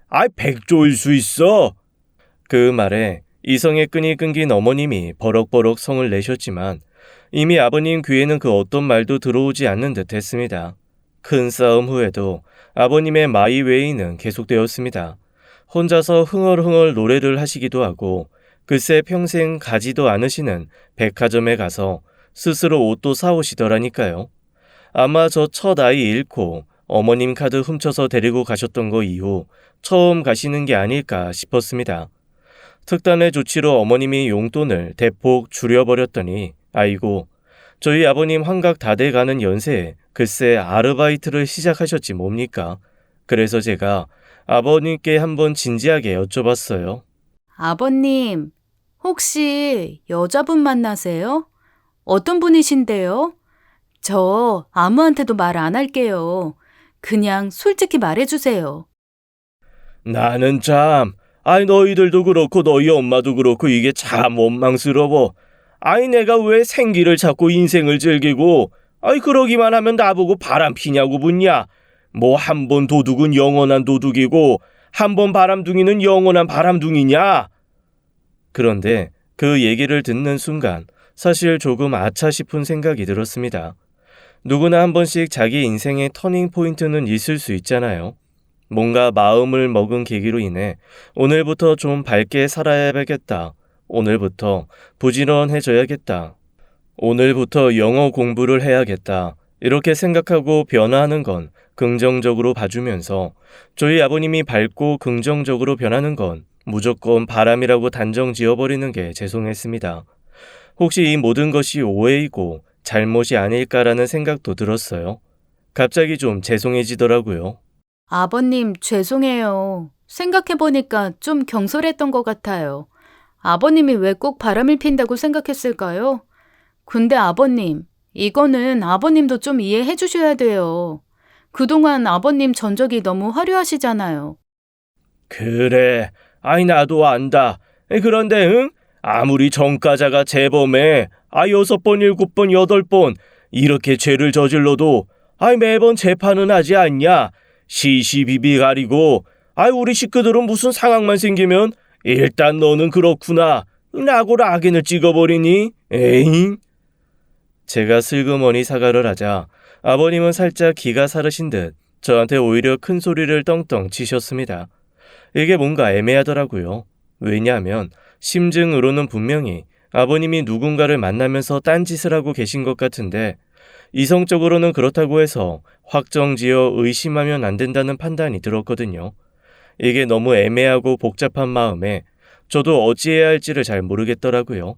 S1: 아이, 백조일 수 있어. 그 말에 이성의 끈이 끊긴 어머님이 버럭버럭 성을 내셨지만 이미 아버님 귀에는 그 어떤 말도 들어오지 않는 듯 했습니다. 큰 싸움 후에도 아버님의 마이웨이는 계속되었습니다. 혼자서 흥얼흥얼 노래를 하시기도 하고 글쎄 평생 가지도 않으시는 백화점에 가서 스스로 옷도 사오시더라니까요. 아마 저 첫 아이 잃고 어머님 카드 훔쳐서 데리고 가셨던 거 이후 처음 가시는 게 아닐까 싶었습니다. 특단의 조치로 어머님이 용돈을 대폭 줄여버렸더니 아이고, 저희 아버님 환각 다 돼가는 연세에 글쎄 아르바이트를 시작하셨지 뭡니까? 그래서 제가 아버님께 한번 진지하게 여쭤봤어요.
S2: 아버님, 혹시 여자분 만나세요? 어떤 분이신데요? 저 아무한테도 말 안 할게요. 그냥 솔직히 말해주세요.
S1: 나는 참, 아이 너희들도 그렇고 너희 엄마도 그렇고 이게 참 원망스러워. 아이 내가 왜 생기를 찾고 인생을 즐기고 아이 그러기만 하면 나보고 바람 피냐고 묻냐. 뭐 한 번 도둑은 영원한 도둑이고 한 번 바람둥이는 영원한 바람둥이냐. 그런데 그 얘기를 듣는 순간 사실 조금 아차 싶은 생각이 들었습니다. 누구나 한 번씩 자기 인생의 터닝 포인트는 있을 수 있잖아요. 뭔가 마음을 먹은 계기로 인해 오늘부터 좀 밝게 살아야겠다. 오늘부터 부지런해져야겠다. 오늘부터 영어 공부를 해야겠다. 이렇게 생각하고 변화하는 건 긍정적으로 봐주면서 저희 아버님이 밝고 긍정적으로 변하는 건 무조건 바람이라고 단정 지어버리는 게 죄송했습니다. 혹시 이 모든 것이 오해이고 잘못이 아닐까라는 생각도 들었어요. 갑자기 좀 죄송해지더라고요.
S2: 아버님, 죄송해요. 생각해보니까 좀 경솔했던 것 같아요. 아버님이 왜 꼭 바람을 핀다고 생각했을까요? 근데 아버님, 이거는 아버님도 좀 이해해 주셔야 돼요. 그동안 아버님 전적이 너무 화려하시잖아요.
S1: 그래, 아이 나도 안다. 그런데 응? 아무리 전과자가 재범에 6번, 7번, 8번 이렇게 죄를 저질러도 매번 재판은 하지 않냐? 시시비비 가리고 우리 식구들은 무슨 상황만 생기면 일단 너는 그렇구나 라고 락인을 찍어버리니? 에잉? 제가 슬그머니 사과를 하자 아버님은 살짝 기가 사르신 듯 저한테 오히려 큰 소리를 떵떵 치셨습니다. 이게 뭔가 애매하더라고요. 왜냐하면 심증으로는 분명히 아버님이 누군가를 만나면서 딴짓을 하고 계신 것 같은데 이성적으로는 그렇다고 해서 확정지어 의심하면 안 된다는 판단이 들었거든요. 이게 너무 애매하고 복잡한 마음에 저도 어찌해야 할지를 잘 모르겠더라고요.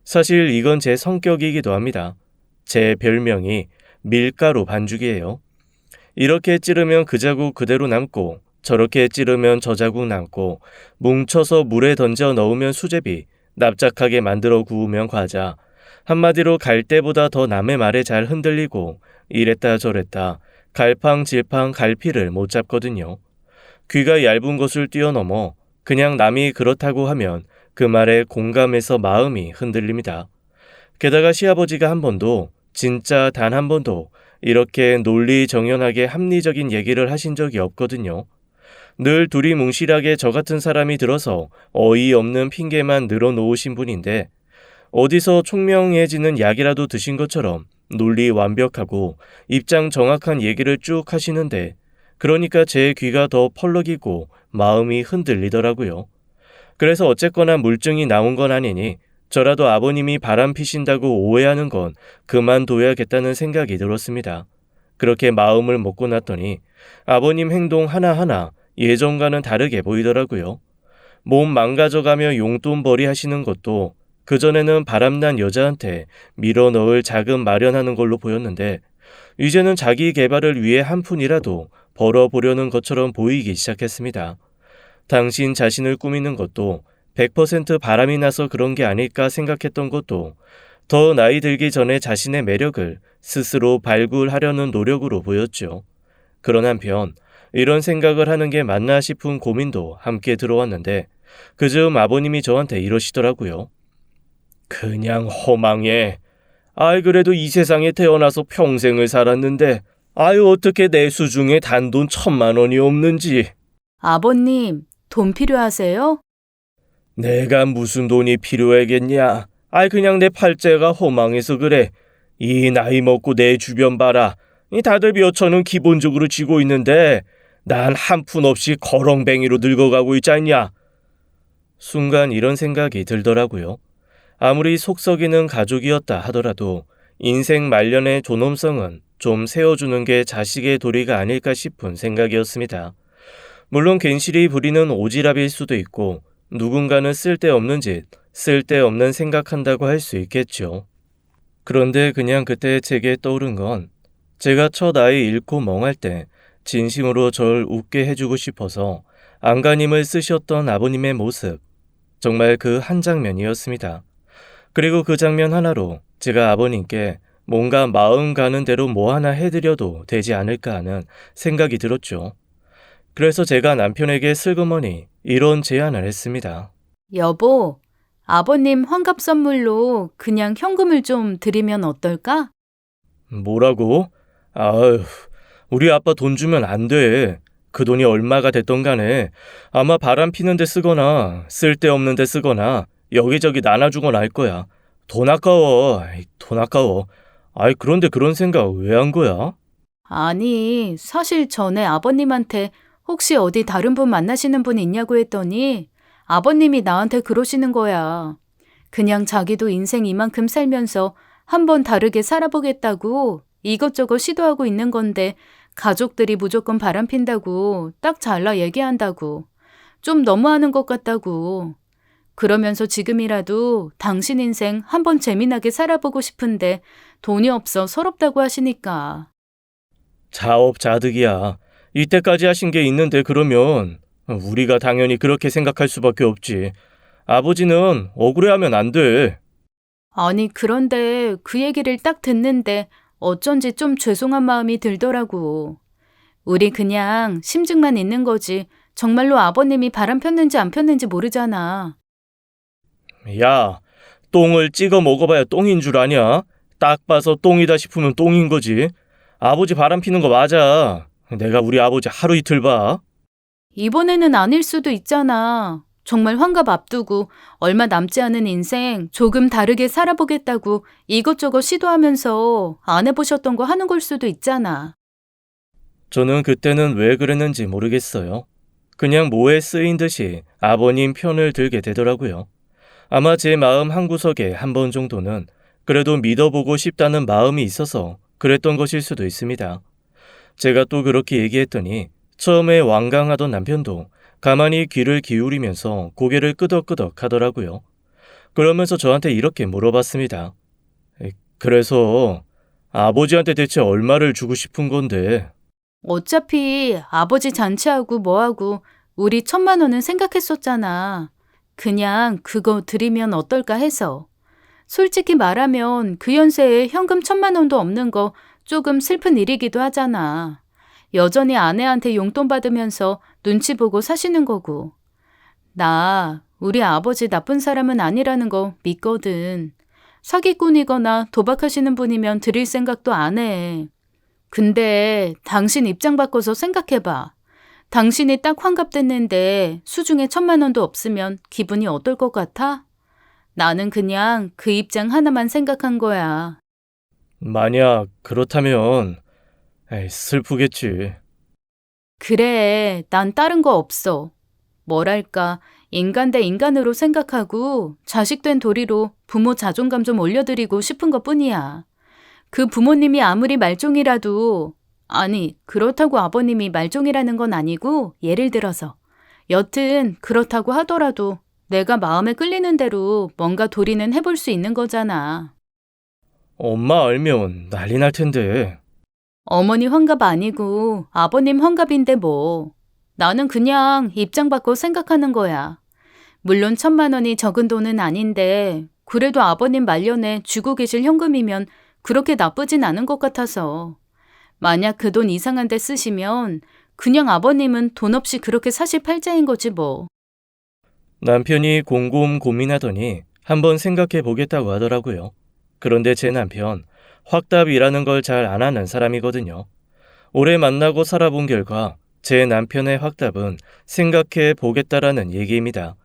S1: 사실 이건 제 성격이기도 합니다. 제 별명이 밀가루 반죽이에요. 이렇게 찌르면 그 자국 그대로 남고 저렇게 찌르면 저 자국 남고 뭉쳐서 물에 던져 넣으면 수제비, 납작하게 만들어 구우면 과자, 한마디로 갈 때보다 더 남의 말에 잘 흔들리고 이랬다 저랬다 갈팡질팡 갈피를 못 잡거든요. 귀가 얇은 것을 뛰어넘어 그냥 남이 그렇다고 하면 그 말에 공감해서 마음이 흔들립니다. 게다가 시아버지가 한 번도 진짜 단 한 번도 이렇게 논리정연하게 합리적인 얘기를 하신 적이 없거든요. 늘 두리뭉실하게 저 같은 사람이 들어서 어이없는 핑계만 늘어놓으신 분인데 어디서 총명해지는 약이라도 드신 것처럼 논리 완벽하고 입장 정확한 얘기를 쭉 하시는데 그러니까 제 귀가 더 펄럭이고 마음이 흔들리더라고요. 그래서 어쨌거나 물증이 나온 건 아니니 저라도 아버님이 바람 피신다고 오해하는 건 그만둬야겠다는 생각이 들었습니다. 그렇게 마음을 먹고 났더니 아버님 행동 하나하나 예전과는 다르게 보이더라고요. 몸 망가져가며 용돈벌이 하시는 것도 그전에는 바람난 여자한테 밀어넣을 자금 마련하는 걸로 보였는데 이제는 자기 개발을 위해 한 푼이라도 벌어보려는 것처럼 보이기 시작했습니다. 당신 자신을 꾸미는 것도 100% 바람이 나서 그런 게 아닐까 생각했던 것도 더 나이 들기 전에 자신의 매력을 스스로 발굴하려는 노력으로 보였죠. 그런 한편 이런 생각을 하는 게 맞나 싶은 고민도 함께 들어왔는데 그즈음 아버님이 저한테 이러시더라고요. 그냥 허망해. 그래도 이 세상에 태어나서 평생을 살았는데 어떻게 내 수중에 단돈 1,000만 원이 없는지.
S2: 아버님, 돈 필요하세요?
S1: 내가 무슨 돈이 필요하겠냐? 아이 그냥 내 팔자가 허망해서 그래. 이 나이 먹고 내 주변 봐라. 이 다들 몇천은 기본적으로 쥐고 있는데 난 한 푼 없이 거렁뱅이로 늙어가고 있지 않냐? 순간 이런 생각이 들더라고요. 아무리 속 썩이는 가족이었다 하더라도 인생 말년의 존엄성은 좀 세워주는 게 자식의 도리가 아닐까 싶은 생각이었습니다. 물론 괜시리 부리는 오지랖일 수도 있고 누군가는 쓸데없는 짓, 쓸데없는 생각한다고 할 수 있겠죠. 그런데 그냥 그때 제게 떠오른 건 제가 첫 아이 잃고 멍할 때 진심으로 절 웃게 해주고 싶어서 안간힘을 쓰셨던 아버님의 모습, 정말 그 한 장면이었습니다. 그리고 그 장면 하나로 제가 아버님께 뭔가 마음 가는 대로 뭐 하나 해드려도 되지 않을까 하는 생각이 들었죠. 그래서 제가 남편에게 슬그머니 이런 제안을 했습니다.
S2: 여보, 아버님 환갑 선물로 그냥 현금을 좀 드리면 어떨까?
S1: 뭐라고? 아휴, 우리 아빠 돈 주면 안 돼. 그 돈이 얼마가 됐던 간에 아마 바람 피는 데 쓰거나 쓸데없는 데 쓰거나 여기저기 나눠주거나 할 거야. 돈 아까워. 아이, 돈 아까워. 아이, 그런데 그런 생각 왜 한 거야?
S2: 아니, 사실 전에 아버님한테 혹시 어디 다른 분 만나시는 분 있냐고 했더니 아버님이 나한테 그러시는 거야. 그냥 자기도 인생 이만큼 살면서 한번 다르게 살아보겠다고 이것저것 시도하고 있는 건데 가족들이 무조건 바람핀다고 딱 잘라 얘기한다고. 좀 너무하는 것 같다고. 그러면서 지금이라도 당신 인생 한번 재미나게 살아보고 싶은데 돈이 없어 서럽다고 하시니까.
S1: 자업자득이야. 이때까지 하신 게 있는데 그러면 우리가 당연히 그렇게 생각할 수밖에 없지. 아버지는 억울해하면 안 돼.
S2: 아니, 그런데 그 얘기를 딱 듣는데 어쩐지 좀 죄송한 마음이 들더라고. 우리 그냥 심증만 있는 거지. 정말로 아버님이 바람 폈는지 안 폈는지 모르잖아.
S1: 야, 똥을 찍어 먹어봐야 똥인 줄 아냐? 딱 봐서 똥이다 싶으면 똥인 거지. 아버지 바람 피는 거 맞아. 내가 우리 아버지 하루 이틀 봐.
S2: 이번에는 아닐 수도 있잖아. 정말 환갑 앞두고 얼마 남지 않은 인생 조금 다르게 살아보겠다고 이것저것 시도하면서 안 해보셨던 거 하는 걸 수도 있잖아.
S1: 저는 그때는 왜 그랬는지 모르겠어요. 그냥 뭐에 쓰인 듯이 아버님 편을 들게 되더라고요. 아마 제 마음 한구석에 한 번 정도는 그래도 믿어보고 싶다는 마음이 있어서 그랬던 것일 수도 있습니다. 제가 또 그렇게 얘기했더니 처음에 완강하던 남편도 가만히 귀를 기울이면서 고개를 끄덕끄덕 하더라고요. 그러면서 저한테 이렇게 물어봤습니다. 그래서 아버지한테 대체 얼마를 주고 싶은 건데?
S2: 어차피 아버지 잔치하고 뭐하고 우리 1,000만 원은 생각했었잖아. 그냥 그거 드리면 어떨까 해서. 솔직히 말하면 그 연세에 현금 1,000만 원도 없는 거 조금 슬픈 일이기도 하잖아. 여전히 아내한테 용돈 받으면서 눈치 보고 사시는 거고. 나 우리 아버지 나쁜 사람은 아니라는 거 믿거든. 사기꾼이거나 도박하시는 분이면 드릴 생각도 안 해. 근데 당신 입장 바꿔서 생각해봐. 당신이 딱 환갑됐는데 수중에 1,000만 원도 없으면 기분이 어떨 것 같아? 나는 그냥 그 입장 하나만 생각한 거야.
S1: 만약 그렇다면 슬프겠지.
S2: 그래, 난 다른 거 없어. 뭐랄까, 인간 대 인간으로 생각하고 자식된 도리로 부모 자존감 좀 올려드리고 싶은 것 뿐이야. 그 부모님이 아무리 말종이라도, 아니, 그렇다고 아버님이 말종이라는 건 아니고, 예를 들어서. 여튼, 그렇다고 하더라도 내가 마음에 끌리는 대로 뭔가 도리는 해볼 수 있는 거잖아.
S1: 엄마 알면 난리 날 텐데.
S2: 어머니 환갑 아니고 아버님 환갑인데 뭐. 나는 그냥 입장 바꿔 생각하는 거야. 물론 1,000만 원이 적은 돈은 아닌데 그래도 아버님 말년에 쥐고 계실 현금이면 그렇게 나쁘진 않은 것 같아서. 만약 그 돈 이상한 데 쓰시면 그냥 아버님은 돈 없이 그렇게 사실 팔자인 거지 뭐.
S1: 남편이 곰곰 고민하더니 한번 생각해 보겠다고 하더라고요. 그런데 제 남편, 확답이라는 걸 잘 안 하는 사람이거든요. 오래 만나고 살아본 결과 제 남편의 확답은 생각해 보겠다라는 얘기입니다.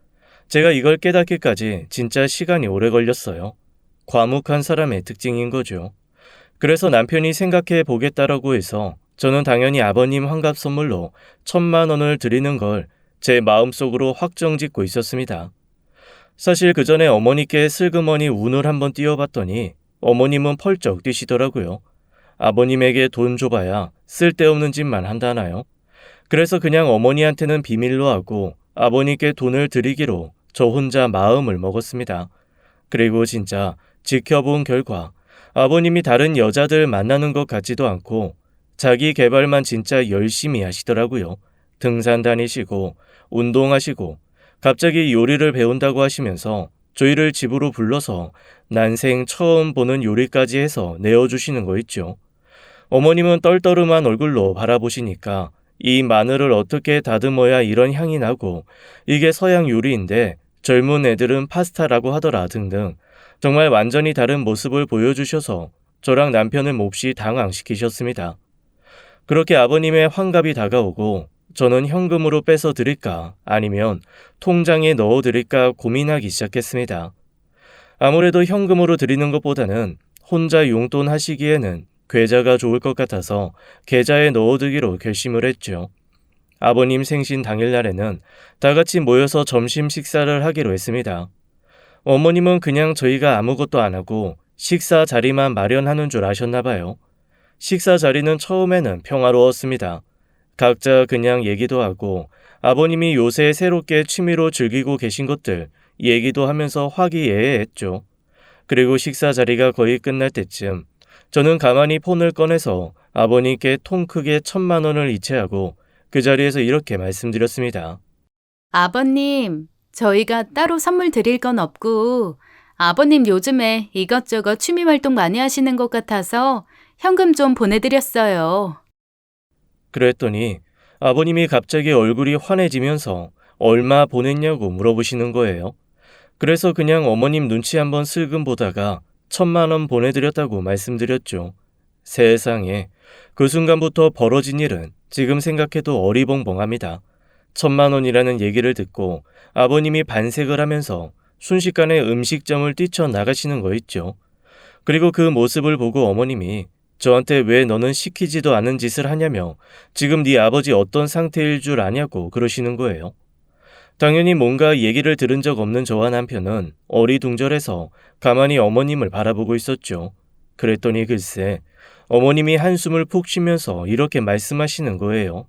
S1: 제가 이걸 깨닫기까지 진짜 시간이 오래 걸렸어요. 과묵한 사람의 특징인 거죠. 그래서 남편이 생각해 보겠다라고 해서 저는 당연히 아버님 환갑 선물로 1,000만 원을 드리는 걸 제 마음속으로 확정 짓고 있었습니다. 사실 그 전에 어머니께 슬그머니 운을 한번 띄워봤더니 어머님은 펄쩍 뛰시더라고요. 아버님에게 돈 줘봐야 쓸데없는 짓만 한다나요? 그래서 그냥 어머니한테는 비밀로 하고 아버님께 돈을 드리기로 저 혼자 마음을 먹었습니다. 그리고 진짜 지켜본 결과 아버님이 다른 여자들 만나는 것 같지도 않고 자기 개발만 진짜 열심히 하시더라고요. 등산 다니시고 운동하시고 갑자기 요리를 배운다고 하시면서 저희를 집으로 불러서 난생 처음 보는 요리까지 해서 내어주시는 거 있죠. 어머님은 떨떠름한 얼굴로 바라보시니까 이 마늘을 어떻게 다듬어야 이런 향이 나고 이게 서양 요리인데 젊은 애들은 파스타라고 하더라 등등 정말 완전히 다른 모습을 보여주셔서 저랑 남편을 몹시 당황시키셨습니다. 그렇게 아버님의 환갑이 다가오고 저는 현금으로 빼서 드릴까 아니면 통장에 넣어 드릴까 고민하기 시작했습니다. 아무래도 현금으로 드리는 것보다는 혼자 용돈 하시기에는 계좌가 좋을 것 같아서 계좌에 넣어두기로 결심을 했죠. 아버님 생신 당일날에는 다 같이 모여서 점심 식사를 하기로 했습니다. 어머님은 그냥 저희가 아무것도 안 하고 식사 자리만 마련하는 줄 아셨나 봐요. 식사 자리는 처음에는 평화로웠습니다. 각자 그냥 얘기도 하고 아버님이 요새 새롭게 취미로 즐기고 계신 것들 얘기도 하면서 화기애애했죠. 그리고 식사 자리가 거의 끝날 때쯤 저는 가만히 폰을 꺼내서 아버님께 통 크게 1,000만 원을 이체하고 그 자리에서 이렇게 말씀드렸습니다.
S2: 아버님, 저희가 따로 선물 드릴 건 없고 아버님 요즘에 이것저것 취미 활동 많이 하시는 것 같아서 현금 좀 보내드렸어요.
S1: 그랬더니 아버님이 갑자기 얼굴이 환해지면서 얼마 보냈냐고 물어보시는 거예요. 그래서 그냥 어머님 눈치 한번 슬금 보다가 1,000만 원 보내드렸다고 말씀드렸죠. 세상에, 그 순간부터 벌어진 일은 지금 생각해도 어리벙벙합니다. 1,000만 원이라는 얘기를 듣고 아버님이 반색을 하면서 순식간에 음식점을 뛰쳐나가시는 거 있죠. 그리고 그 모습을 보고 어머님이 저한테 왜 너는 시키지도 않은 짓을 하냐며 지금 네 아버지 어떤 상태일 줄 아냐고 그러시는 거예요. 당연히 뭔가 얘기를 들은 적 없는 저와 남편은 어리둥절해서 가만히 어머님을 바라보고 있었죠. 그랬더니 글쎄 어머님이 한숨을 푹 쉬면서 이렇게 말씀하시는 거예요.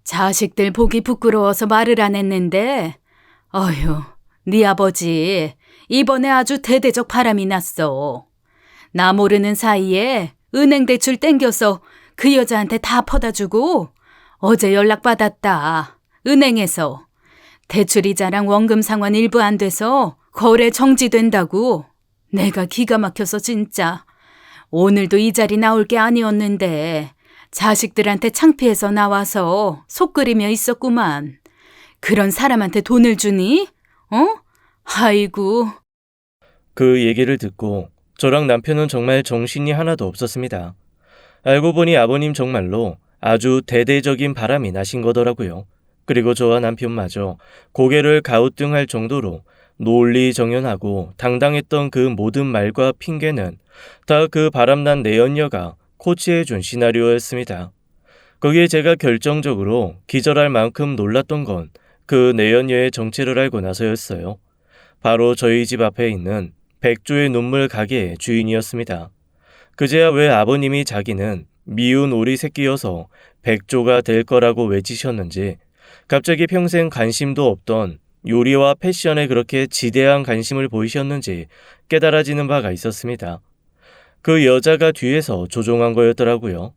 S2: 자식들 보기 부끄러워서 말을 안 했는데 어휴, 네 아버지 이번에 아주 대대적 바람이 났어. 나 모르는 사이에 은행 대출 땡겨서 그 여자한테 다 퍼다 주고 어제 연락받았다. 은행에서 대출 이자랑 원금 상환 일부 안 돼서 거래 정지된다고. 내가 기가 막혀서 진짜 오늘도 이 자리 나올 게 아니었는데 자식들한테 창피해서 나와서 속 끓이며 있었구만. 그런 사람한테 돈을 주니? 아이고.
S1: 그 얘기를 듣고 저랑 남편은 정말 정신이 하나도 없었습니다. 알고 보니 아버님 정말로 아주 대대적인 바람이 나신 거더라고요. 그리고 저와 남편마저 고개를 가우뚱할 정도로 논리정연하고 당당했던 그 모든 말과 핑계는 다 그 바람난 내연녀가 코치해준 시나리오였습니다. 거기에 제가 결정적으로 기절할 만큼 놀랐던 건 그 내연녀의 정체를 알고 나서였어요. 바로 저희 집 앞에 있는 백조의 눈물 가게의 주인이었습니다. 그제야 왜 아버님이 자기는 미운 오리 새끼여서 백조가 될 거라고 외치셨는지 갑자기 평생 관심도 없던 요리와 패션에 그렇게 지대한 관심을 보이셨는지 깨달아지는 바가 있었습니다. 그 여자가 뒤에서 조종한 거였더라고요.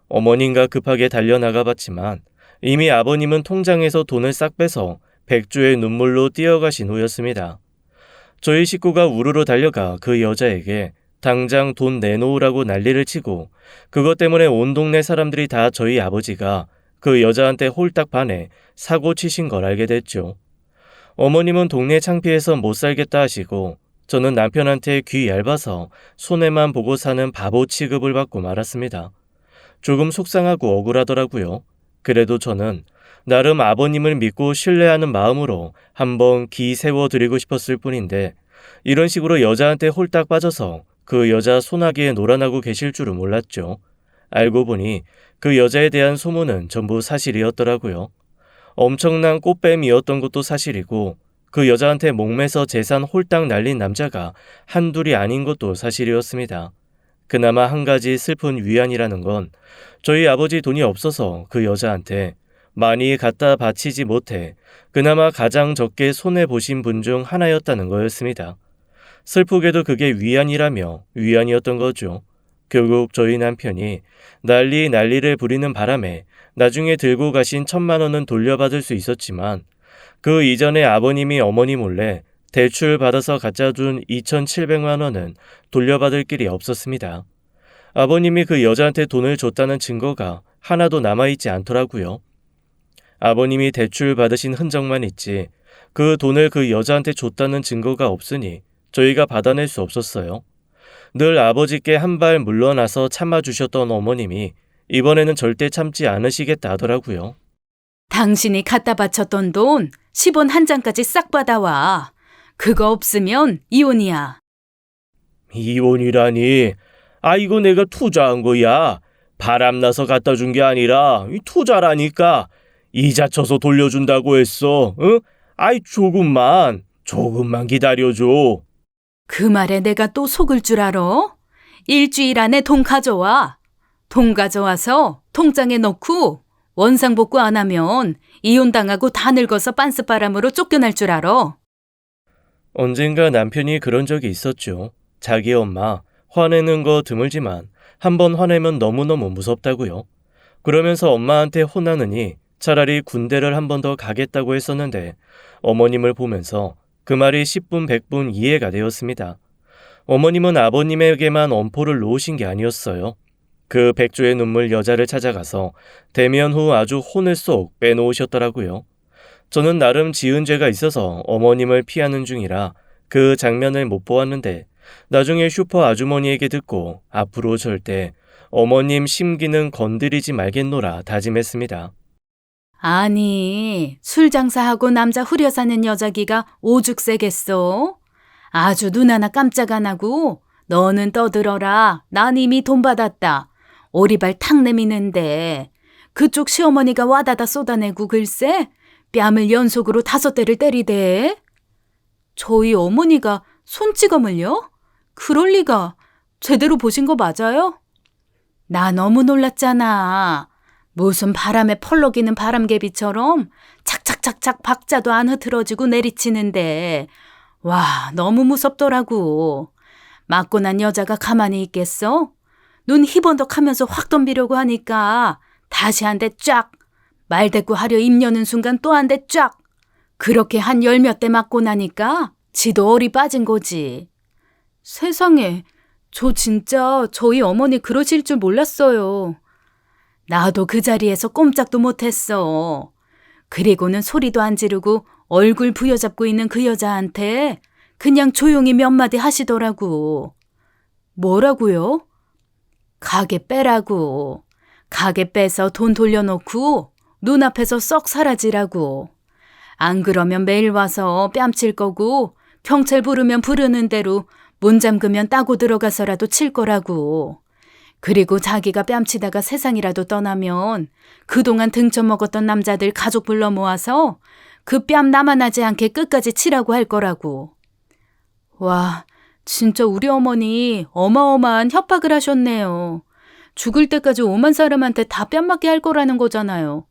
S1: 어머님과 급하게 달려나가 봤지만 이미 아버님은 통장에서 돈을 싹 빼서 백조의 눈물로 뛰어가신 후였습니다. 저희 식구가 우르르 달려가 그 여자에게 당장 돈 내놓으라고 난리를 치고 그것 때문에 온 동네 사람들이 다 저희 아버지가 그 여자한테 홀딱 반해 사고 치신 걸 알게 됐죠. 어머님은 동네 창피해서 못 살겠다 하시고 저는 남편한테 귀 얇아서 손해만 보고 사는 바보 취급을 받고 말았습니다. 조금 속상하고 억울하더라고요. 그래도 저는 나름 아버님을 믿고 신뢰하는 마음으로 한번 기 세워드리고 싶었을 뿐인데 이런 식으로 여자한테 홀딱 빠져서 그 여자 소나기에 놀아나고 계실 줄은 몰랐죠. 알고 보니 그 여자에 대한 소문은 전부 사실이었더라고요. 엄청난 꽃뱀이었던 것도 사실이고 그 여자한테 목매서 재산 홀딱 날린 남자가 한둘이 아닌 것도 사실이었습니다. 그나마 한 가지 슬픈 위안이라는 건 저희 아버지 돈이 없어서 그 여자한테 많이 갖다 바치지 못해 그나마 가장 적게 손해보신 분 중 하나였다는 거였습니다. 슬프게도 그게 위안이라며 위안이었던 거죠. 결국 저희 남편이 난리를 부리는 바람에 나중에 들고 가신 1,000만 원은 돌려받을 수 있었지만 그 이전에 아버님이 어머니 몰래 대출 받아서 갖다 둔 2,700만 원은 돌려받을 길이 없었습니다. 아버님이 그 여자한테 돈을 줬다는 증거가 하나도 남아있지 않더라고요. 아버님이 대출 받으신 흔적만 있지 그 돈을 그 여자한테 줬다는 증거가 없으니 저희가 받아낼 수 없었어요. 늘 아버지께 한 발 물러나서 참아주셨던 어머님이 이번에는 절대 참지 않으시겠다 하더라고요.
S2: 당신이 갖다 바쳤던 돈 10원 한 장까지 싹 받아와. 그거 없으면 이혼이야.
S1: 이혼이라니. 이거 내가 투자한 거야. 바람나서 갖다 준 게 아니라 투자라니까. 이자 쳐서 돌려준다고 했어. 응? 조금만 기다려줘.
S2: 그 말에 내가 또 속을 줄 알아? 일주일 안에 돈 가져와. 돈 가져와서 통장에 넣고 원상복구 안 하면 이혼당하고 다 늙어서 빤스바람으로 쫓겨날 줄 알아.
S1: 언젠가 남편이 그런 적이 있었죠. 자기 엄마 화내는 거 드물지만 한번 화내면 너무너무 무섭다고요. 그러면서 엄마한테 혼나느니 차라리 군대를 한 번 더 가겠다고 했었는데 어머님을 보면서 그 말이 10분 100분 이해가 되었습니다. 어머님은 아버님에게만 엄포를 놓으신 게 아니었어요. 그 백조의 눈물 여자를 찾아가서 대면 후 아주 혼을 쏙 빼놓으셨더라고요. 저는 나름 지은 죄가 있어서 어머님을 피하는 중이라 그 장면을 못 보았는데 나중에 슈퍼 아주머니에게 듣고 앞으로 절대 어머님 심기는 건드리지 말겠노라 다짐했습니다.
S2: 아니, 술 장사하고 남자 후려 사는 여자기가 오죽 세겠어? 아주 눈 하나 깜짝 안 하고 너는 떠들어라. 난 이미 돈 받았다. 오리발 탁 내미는데 그쪽 시어머니가 와다다 쏟아내고 글쎄 뺨을 연속으로 5대를 때리대. 저희 어머니가 손찌검을요? 그럴 리가. 제대로 보신 거 맞아요? 나 너무 놀랐잖아. 무슨 바람에 펄럭이는 바람개비처럼 착착착착 박자도 안 흐트러지고 내리치는데 와 너무 무섭더라고. 맞고 난 여자가 가만히 있겠어? 눈 희번덕하면서 확 덤비려고 하니까 다시 한 대 쫙. 말대꾸 하려 입 여는 순간 또 한 대 쫙. 그렇게 한 10몇 대 맞고 나니까 지도 어리 빠진 거지. 세상에, 저 진짜 저희 어머니 그러실 줄 몰랐어요. 나도 그 자리에서 꼼짝도 못했어. 그리고는 소리도 안 지르고 얼굴 부여잡고 있는 그 여자한테 그냥 조용히 몇 마디 하시더라고. 뭐라고요? 가게 빼라고. 가게 빼서 돈 돌려놓고 눈앞에서 썩 사라지라고. 안 그러면 매일 와서 뺨칠 거고 경찰 부르면 부르는 대로 문 잠그면 따고 들어가서라도 칠 거라고. 그리고 자기가 뺨치다가 세상이라도 떠나면 그동안 등쳐먹었던 남자들 가족 불러 모아서 그 뺨 남아나지 않게 끝까지 치라고 할 거라고. 와, 진짜 우리 어머니 어마어마한 협박을 하셨네요. 죽을 때까지 오만 사람한테 다 뺨 맞게 할 거라는 거잖아요.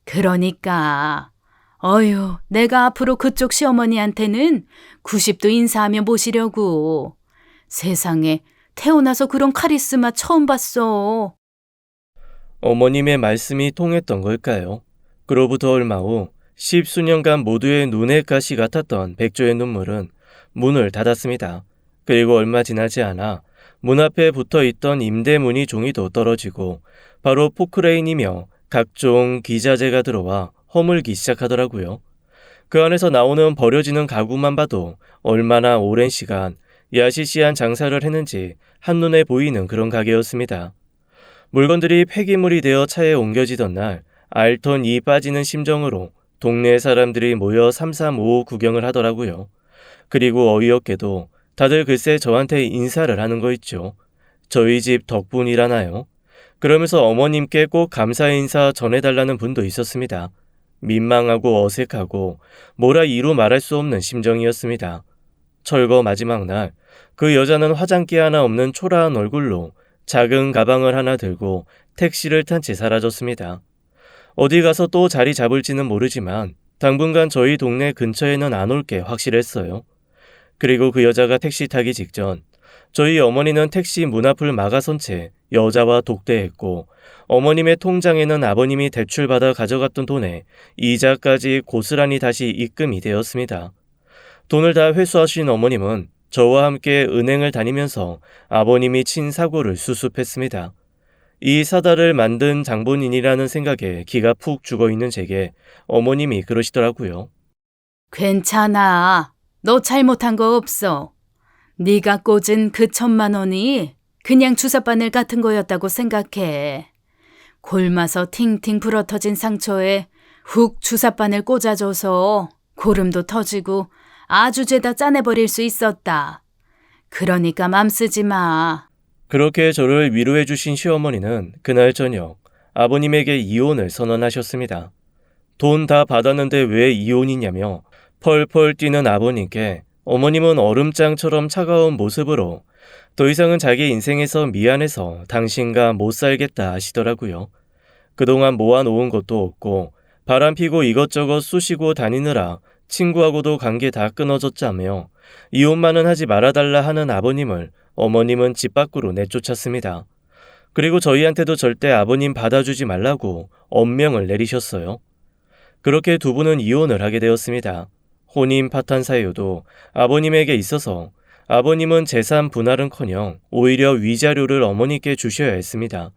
S2: 그러니까 어휴, 내가 앞으로 그쪽 시어머니한테는 90도 인사하며 모시려고. 세상에 태어나서 그런 카리스마 처음 봤어.
S1: 어머님의 말씀이 통했던 걸까요? 그로부터 얼마 후 10수년간 모두의 눈의 가시 같았던 백조의 눈물은 문을 닫았습니다. 그리고 얼마 지나지 않아 문 앞에 붙어있던 임대문의 종이도 떨어지고 바로 포크레인이며 각종 기자재가 들어와 허물기 시작하더라고요. 그 안에서 나오는 버려지는 가구만 봐도 얼마나 오랜 시간 야시시한 장사를 했는지 한눈에 보이는 그런 가게였습니다. 물건들이 폐기물이 되어 차에 옮겨지던 날 알턴이 빠지는 심정으로 동네 사람들이 모여 3355 구경을 하더라고요. 그리고 어이없게도 다들 글쎄 저한테 인사를 하는 거 있죠. 저희 집 덕분이라나요? 그러면서 어머님께 꼭 감사 인사 전해달라는 분도 있었습니다. 민망하고 어색하고 뭐라 이루 말할 수 없는 심정이었습니다. 철거 마지막 날, 그 여자는 화장기 하나 없는 초라한 얼굴로 작은 가방을 하나 들고 택시를 탄 채 사라졌습니다. 어디 가서 또 자리 잡을지는 모르지만 당분간 저희 동네 근처에는 안 올 게 확실했어요. 그리고 그 여자가 택시 타기 직전 저희 어머니는 택시 문 앞을 막아선 채 여자와 독대했고, 어머님의 통장에는 아버님이 대출받아 가져갔던 돈에 이자까지 고스란히 다시 입금이 되었습니다. 돈을 다 회수하신 어머님은 저와 함께 은행을 다니면서 아버님이 친 사고를 수습했습니다. 이 사달을 만든 장본인이라는 생각에 기가 푹 죽어있는 제게 어머님이 그러시더라고요.
S2: 괜찮아. 너 잘못한 거 없어. 네가 꽂은 그 1,000만 원이 그냥 주사바늘 같은 거였다고 생각해. 골마서 팅팅 불어터진 상처에 훅 주사바늘 꽂아줘서 고름도 터지고 아주 죄다 짜내버릴 수 있었다. 그러니까 맘 쓰지 마.
S1: 그렇게 저를 위로해 주신 시어머니는 그날 저녁 아버님에게 이혼을 선언하셨습니다. 돈 다 받았는데 왜 이혼이냐며 펄펄 뛰는 아버님께 어머님은 얼음장처럼 차가운 모습으로 더 이상은 자기 인생에서 미안해서 당신과 못 살겠다 하시더라고요. 그동안 모아놓은 것도 없고 바람피고 이것저것 쑤시고 다니느라 친구하고도 관계 다 끊어졌자며 이혼만은 하지 말아달라 하는 아버님을 어머님은 집 밖으로 내쫓았습니다. 그리고 저희한테도 절대 아버님 받아주지 말라고 엄명을 내리셨어요. 그렇게 두 분은 이혼을 하게 되었습니다. 혼인 파탄 사유도 아버님에게 있어서 아버님은 재산 분할은커녕 오히려 위자료를 어머니께 주셔야 했습니다.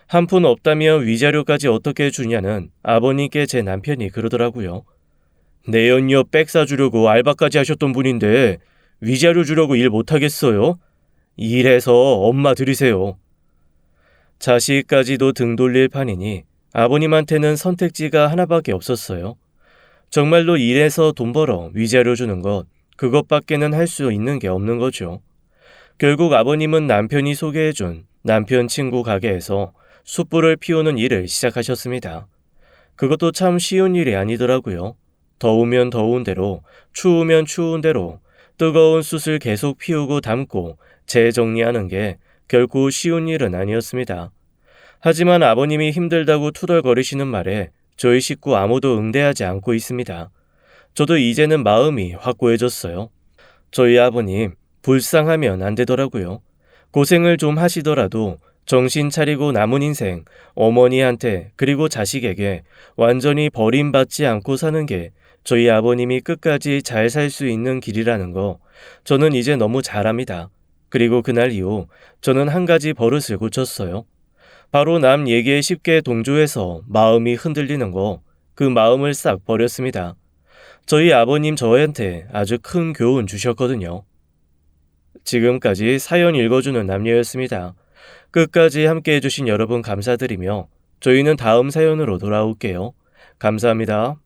S1: 한 푼 없다며 위자료까지 어떻게 주냐는 아버님께 제 남편이 그러더라고요. 내 연녀 백 사주려고 알바까지 하셨던 분인데 위자료 주려고 일 못하겠어요? 일해서 엄마 드리세요. 자식까지도 등 돌릴 판이니 아버님한테는 선택지가 하나밖에 없었어요. 정말로 일해서 돈 벌어 위자료 주는 것, 그것밖에는 할 수 있는 게 없는 거죠. 결국 아버님은 남편이 소개해준 남편 친구 가게에서 숯불을 피우는 일을 시작하셨습니다. 그것도 참 쉬운 일이 아니더라고요. 더우면 더운 대로, 추우면 추운 대로 뜨거운 숯을 계속 피우고 담고 재정리하는 게 결코 쉬운 일은 아니었습니다. 하지만 아버님이 힘들다고 투덜거리시는 말에 저희 식구 아무도 응대하지 않고 있습니다. 저도 이제는 마음이 확고해졌어요. 저희 아버님 불쌍하면 안 되더라고요. 고생을 좀 하시더라도 정신 차리고 남은 인생 어머니한테 그리고 자식에게 완전히 버림받지 않고 사는 게 저희 아버님이 끝까지 잘 살 수 있는 길이라는 거 저는 이제 너무 잘 압니다. 그리고 그날 이후 저는 한 가지 버릇을 고쳤어요. 바로 남 얘기에 쉽게 동조해서 마음이 흔들리는 거, 그 마음을 싹 버렸습니다. 저희 아버님 저한테 아주 큰 교훈 주셨거든요. 지금까지 사연 읽어주는 남녀였습니다. 끝까지 함께 해주신 여러분 감사드리며 저희는 다음 사연으로 돌아올게요. 감사합니다.